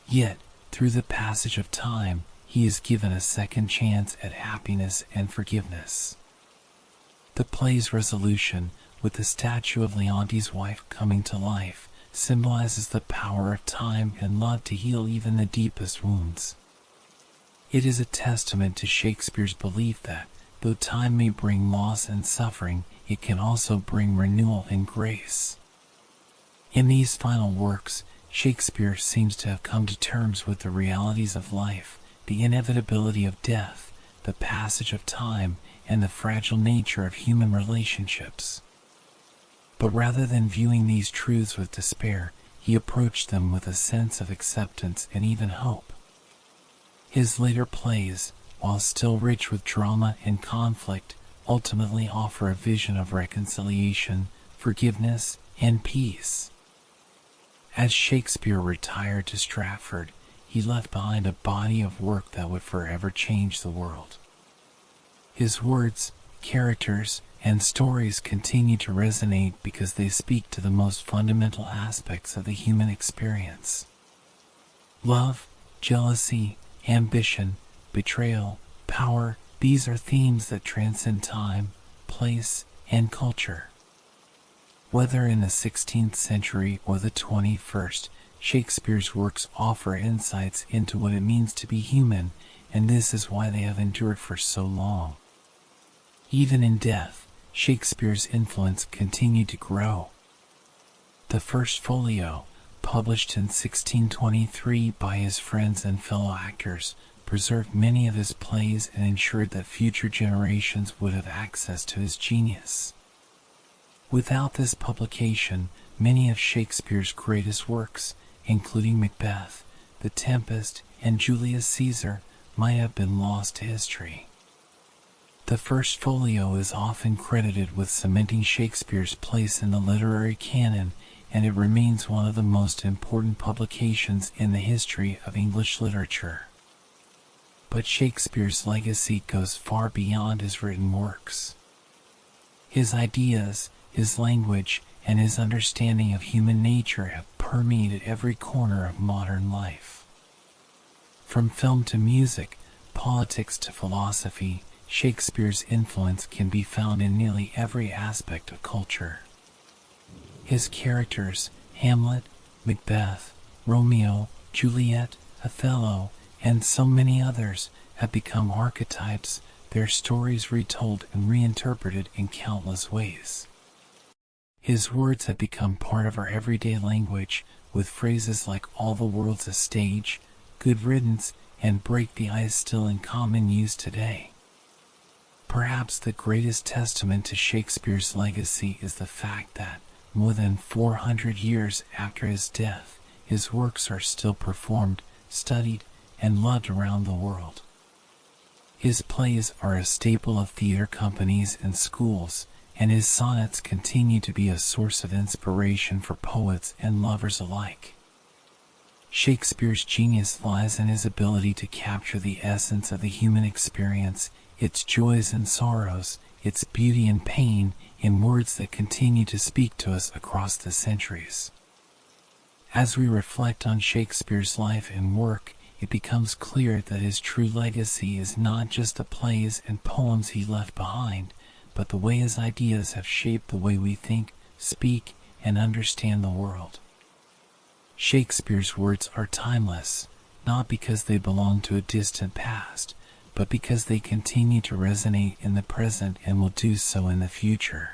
Yet, through the passage of time, he is given a second chance at happiness and forgiveness. The play's resolution, with the statue of Leontes' wife coming to life, symbolizes the power of time and love to heal even the deepest wounds. It is a testament to Shakespeare's belief that, though time may bring loss and suffering, it can also bring renewal and grace. In these final works, Shakespeare seems to have come to terms with the realities of life, the inevitability of death, the passage of time, and the fragile nature of human relationships. But rather than viewing these truths with despair, he approached them with a sense of acceptance and even hope. His later plays, while still rich with drama and conflict, ultimately offer a vision of reconciliation, forgiveness, and peace. As Shakespeare retired to Stratford, he left behind a body of work that would forever change the world. His words, characters, and stories continue to resonate because they speak to the most fundamental aspects of the human experience. Love, jealousy, ambition, betrayal, power, these are themes that transcend time, place, and culture. Whether in the 16th century or the 21st, Shakespeare's works offer insights into what it means to be human, and this is why they have endured for so long. Even in death, Shakespeare's influence continued to grow. The First Folio, published in 1623 by his friends and fellow actors, preserved many of his plays and ensured that future generations would have access to his genius. Without this publication, many of Shakespeare's greatest works, including Macbeth, The Tempest, and Julius Caesar, might have been lost to history. The first folio is often credited with cementing Shakespeare's place in the literary canon, and it remains one of the most important publications in the history of English literature. But Shakespeare's legacy goes far beyond his written works. His ideas, his language, and his understanding of human nature have permeated every corner of modern life. From film to music, politics to philosophy, Shakespeare's influence can be found in nearly every aspect of culture. His characters, Hamlet, Macbeth, Romeo, Juliet, Othello, and so many others, have become archetypes, their stories retold and reinterpreted in countless ways. His words have become part of our everyday language, with phrases like "all the world's a stage," "good riddance," and "break the ice" still in common use today. Perhaps the greatest testament to Shakespeare's legacy is the fact that, more than 400 years after his death, his works are still performed, studied, and loved around the world. His plays are a staple of theater companies and schools, and his sonnets continue to be a source of inspiration for poets and lovers alike. Shakespeare's genius lies in his ability to capture the essence of the human experience, its joys and sorrows, its beauty and pain, in words that continue to speak to us across the centuries. As we reflect on Shakespeare's life and work, it becomes clear that his true legacy is not just the plays and poems he left behind, but the way his ideas have shaped the way we think, speak, and understand the world. Shakespeare's words are timeless, not because they belong to a distant past, but because they continue to resonate in the present and will do so in the future.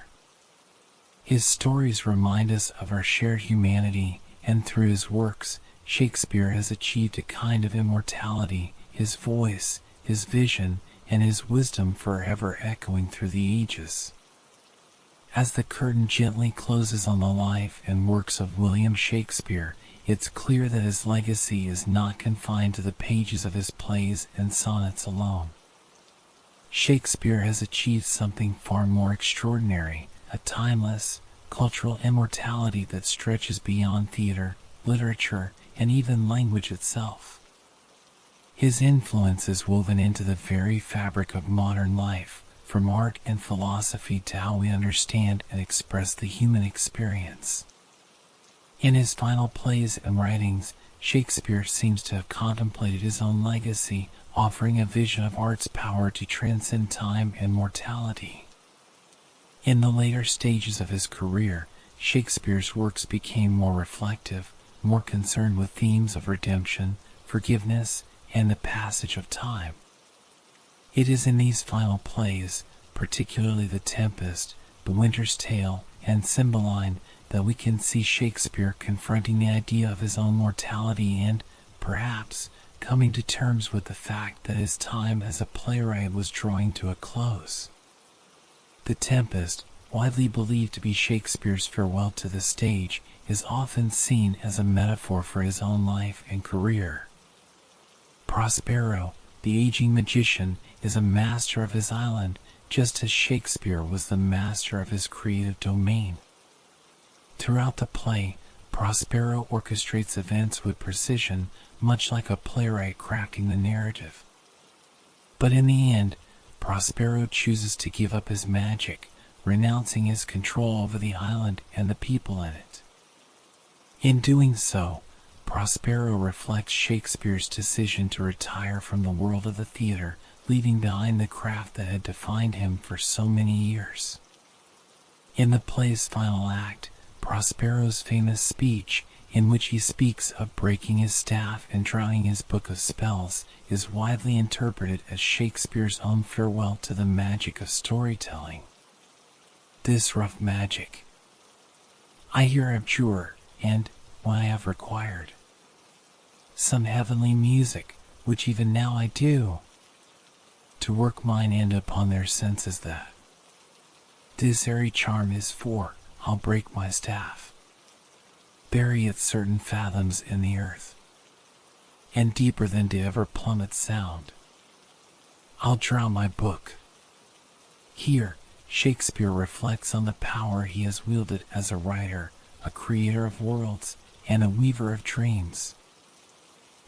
His stories remind us of our shared humanity, and through his works, Shakespeare has achieved a kind of immortality, his voice, his vision, and his wisdom forever echoing through the ages. As the curtain gently closes on the life and works of William Shakespeare, it's clear that his legacy is not confined to the pages of his plays and sonnets alone. Shakespeare has achieved something far more extraordinary, a timeless, cultural immortality that stretches beyond theater, literature, and even language itself. His influence is woven into the very fabric of modern life, from art and philosophy to how we understand and express the human experience. In his final plays and writings, Shakespeare seems to have contemplated his own legacy, offering a vision of art's power to transcend time and mortality. In the later stages of his career, Shakespeare's works became more reflective, more concerned with themes of redemption, forgiveness, and the passage of time. It is in these final plays, particularly The Tempest, The Winter's Tale, and Cymbeline, that we can see Shakespeare confronting the idea of his own mortality and, perhaps, coming to terms with the fact that his time as a playwright was drawing to a close. The Tempest, widely believed to be Shakespeare's farewell to the stage, is often seen as a metaphor for his own life and career. Prospero, the aging magician, is a master of his island, just as Shakespeare was the master of his creative domain. Throughout the play, Prospero orchestrates events with precision, much like a playwright crafting the narrative. But in the end, Prospero chooses to give up his magic, renouncing his control over the island and the people in it. In doing so, Prospero reflects Shakespeare's decision to retire from the world of the theater, leaving behind the craft that had defined him for so many years. In the play's final act, Prospero's famous speech, in which he speaks of breaking his staff and drawing his book of spells, is widely interpreted as Shakespeare's own farewell to the magic of storytelling. This rough magic I here abjure, and, when I have required some heavenly music, which even now I do, to work mine end upon their senses that this airy charm is for, I'll break my staff, bury it certain fathoms in the earth, and deeper than to ever plummet sound. I'll drown my book. Here, Shakespeare reflects on the power he has wielded as a writer, a creator of worlds, and a weaver of dreams.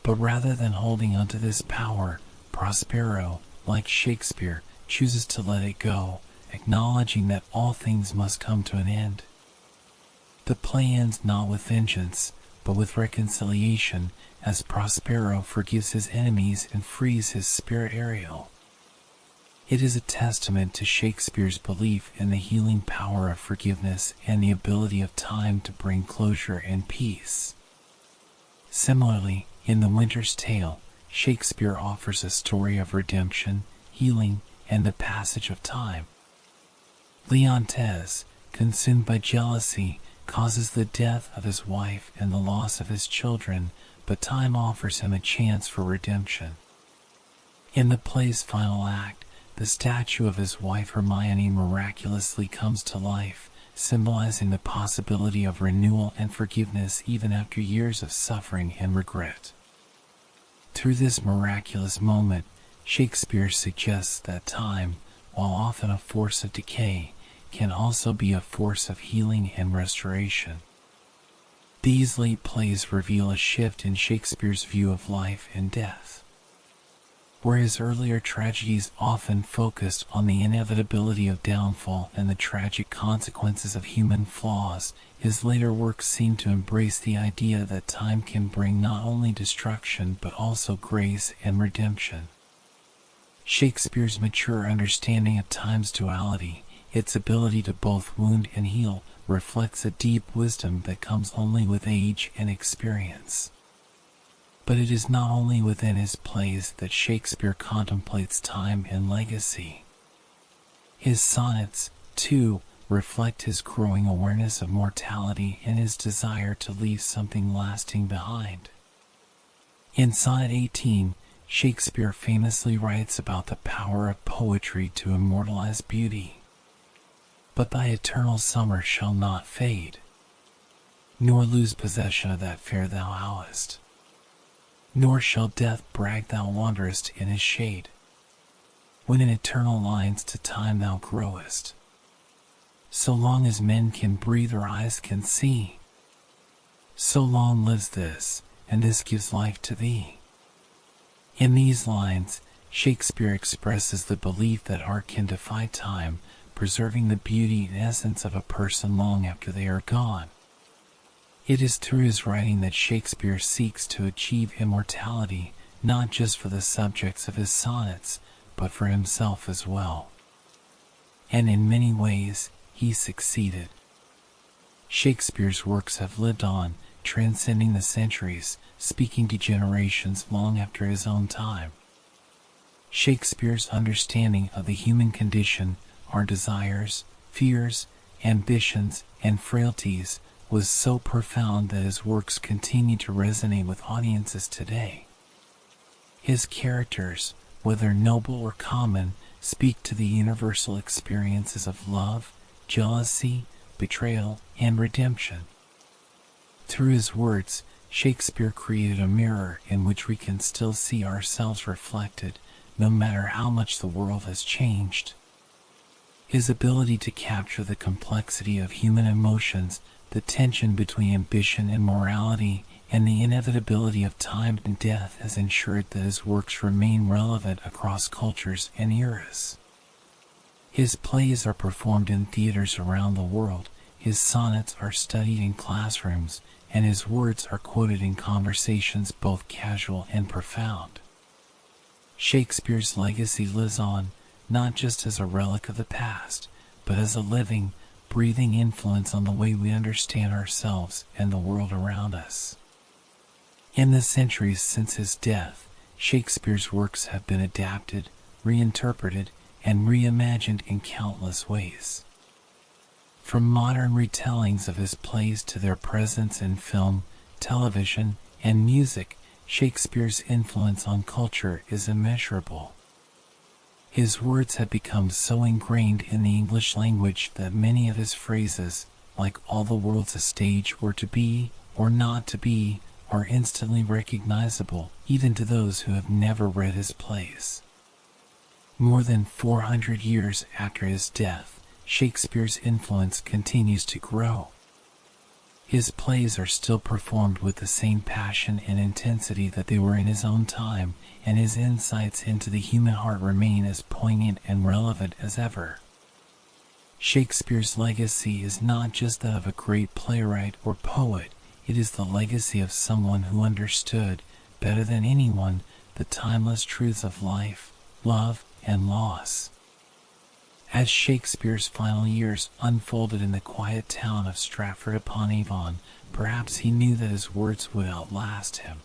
But rather than holding onto this power, Prospero, like Shakespeare, chooses to let it go, acknowledging that all things must come to an end. The play ends not with vengeance, but with reconciliation, as Prospero forgives his enemies and frees his spirit Ariel. It is a testament to Shakespeare's belief in the healing power of forgiveness and the ability of time to bring closure and peace. Similarly, in The Winter's Tale, Shakespeare offers a story of redemption, healing, and the passage of time. Leontes, consumed by jealousy, causes the death of his wife and the loss of his children, but time offers him a chance for redemption. In the play's final act, the statue of his wife Hermione miraculously comes to life, symbolizing the possibility of renewal and forgiveness even after years of suffering and regret. Through this miraculous moment, Shakespeare suggests that time, while often a force of decay, can also be a force of healing and restoration. These late plays reveal a shift in Shakespeare's view of life and death. Where his earlier tragedies often focused on the inevitability of downfall and the tragic consequences of human flaws, his later works seem to embrace the idea that time can bring not only destruction but also grace and redemption. Shakespeare's mature understanding of time's duality, its ability to both wound and heal, reflects a deep wisdom that comes only with age and experience. But it is not only within his plays that Shakespeare contemplates time and legacy. His sonnets, too, reflect his growing awareness of mortality and his desire to leave something lasting behind. In Sonnet 18, Shakespeare famously writes about the power of poetry to immortalize beauty. But thy eternal summer shall not fade, nor lose possession of that fair thou howest. Nor shall death brag thou wanderest in his shade, when in eternal lines to time thou growest. So long as men can breathe or eyes can see, so long lives this, and this gives life to thee. In these lines, Shakespeare expresses the belief that art can defy time, preserving the beauty and essence of a person long after they are gone. It is through his writing that Shakespeare seeks to achieve immortality, not just for the subjects of his sonnets, but for himself as well. And in many ways, he succeeded. Shakespeare's works have lived on, transcending the centuries, speaking to generations long after his own time. Shakespeare's understanding of the human condition, our desires, fears, ambitions, and frailties, was so profound that his works continue to resonate with audiences today. His characters, whether noble or common, speak to the universal experiences of love, jealousy, betrayal, and redemption. Through his words, Shakespeare created a mirror in which we can still see ourselves reflected, no matter how much the world has changed. His ability to capture the complexity of human emotions, the tension between ambition and morality, and the inevitability of time and death has ensured that his works remain relevant across cultures and eras. His plays are performed in theaters around the world, his sonnets are studied in classrooms, and his words are quoted in conversations both casual and profound. Shakespeare's legacy lives on, not just as a relic of the past, but as a living, breathing influence on the way we understand ourselves and the world around us. In the centuries since his death, Shakespeare's works have been adapted, reinterpreted, and reimagined in countless ways. From modern retellings of his plays to their presence in film, television, and music, Shakespeare's influence on culture is immeasurable. His words have become so ingrained in the English language that many of his phrases, like "all the world's a stage or to be, or not to be," are instantly recognizable, even to those who have never read his plays. More than 400 years after his death, Shakespeare's influence continues to grow. His plays are still performed with the same passion and intensity that they were in his own time, and his insights into the human heart remain as poignant and relevant as ever. Shakespeare's legacy is not just that of a great playwright or poet, it is the legacy of someone who understood, better than anyone, the timeless truths of life, love, and loss. As Shakespeare's final years unfolded in the quiet town of Stratford-upon-Avon, perhaps he knew that his words would outlast him.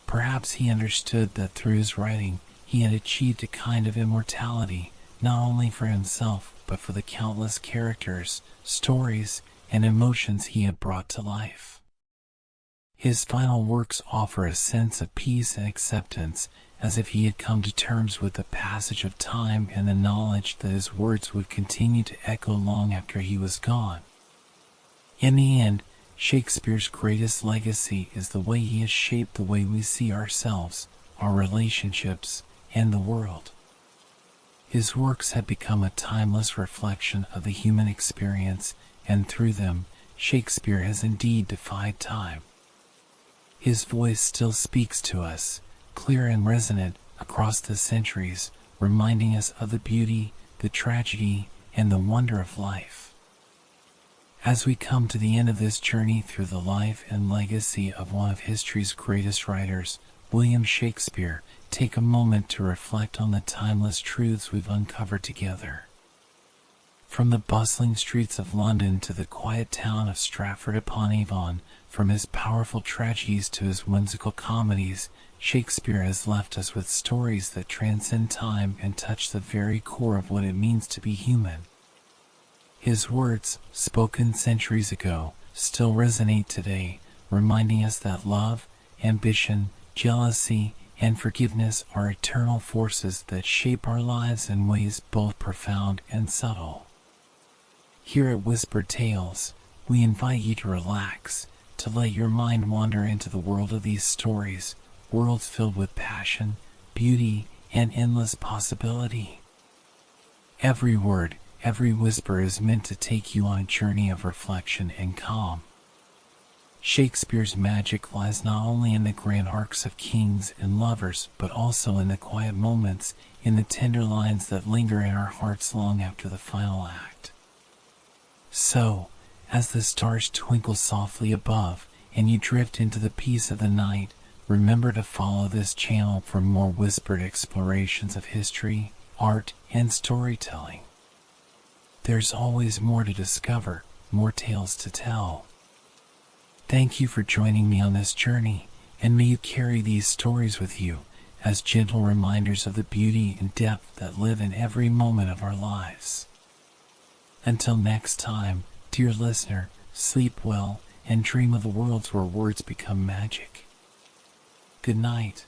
Perhaps he understood that through his writing he had achieved a kind of immortality, not only for himself, but for the countless characters, stories, and emotions he had brought to life. His final works offer a sense of peace and acceptance, as if he had come to terms with the passage of time and the knowledge that his words would continue to echo long after he was gone. In the end, Shakespeare's greatest legacy is the way he has shaped the way we see ourselves, our relationships, and the world. His works have become a timeless reflection of the human experience, and through them, Shakespeare has indeed defied time. His voice still speaks to us, clear and resonant across the centuries, reminding us of the beauty, the tragedy, and the wonder of life. As we come to the end of this journey through the life and legacy of one of history's greatest writers, William Shakespeare, take a moment to reflect on the timeless truths we've uncovered together. From the bustling streets of London to the quiet town of Stratford-upon-Avon, from his powerful tragedies to his whimsical comedies, Shakespeare has left us with stories that transcend time and touch the very core of what it means to be human. His words, spoken centuries ago, still resonate today, reminding us that love, ambition, jealousy, and forgiveness are eternal forces that shape our lives in ways both profound and subtle. Here at Whispered Tales, we invite you to relax, to let your mind wander into the world of these stories, worlds filled with passion, beauty, and endless possibility. Every word, every whisper is meant to take you on a journey of reflection and calm. Shakespeare's magic lies not only in the grand arcs of kings and lovers, but also in the quiet moments, in the tender lines that linger in our hearts long after the final act. So, as the stars twinkle softly above, and you drift into the peace of the night, remember to follow this channel for more whispered explorations of history, art, and storytelling. There's always more to discover, more tales to tell. Thank you for joining me on this journey, and may you carry these stories with you as gentle reminders of the beauty and depth that live in every moment of our lives. Until next time, dear listener, sleep well and dream of the worlds where words become magic. Good night.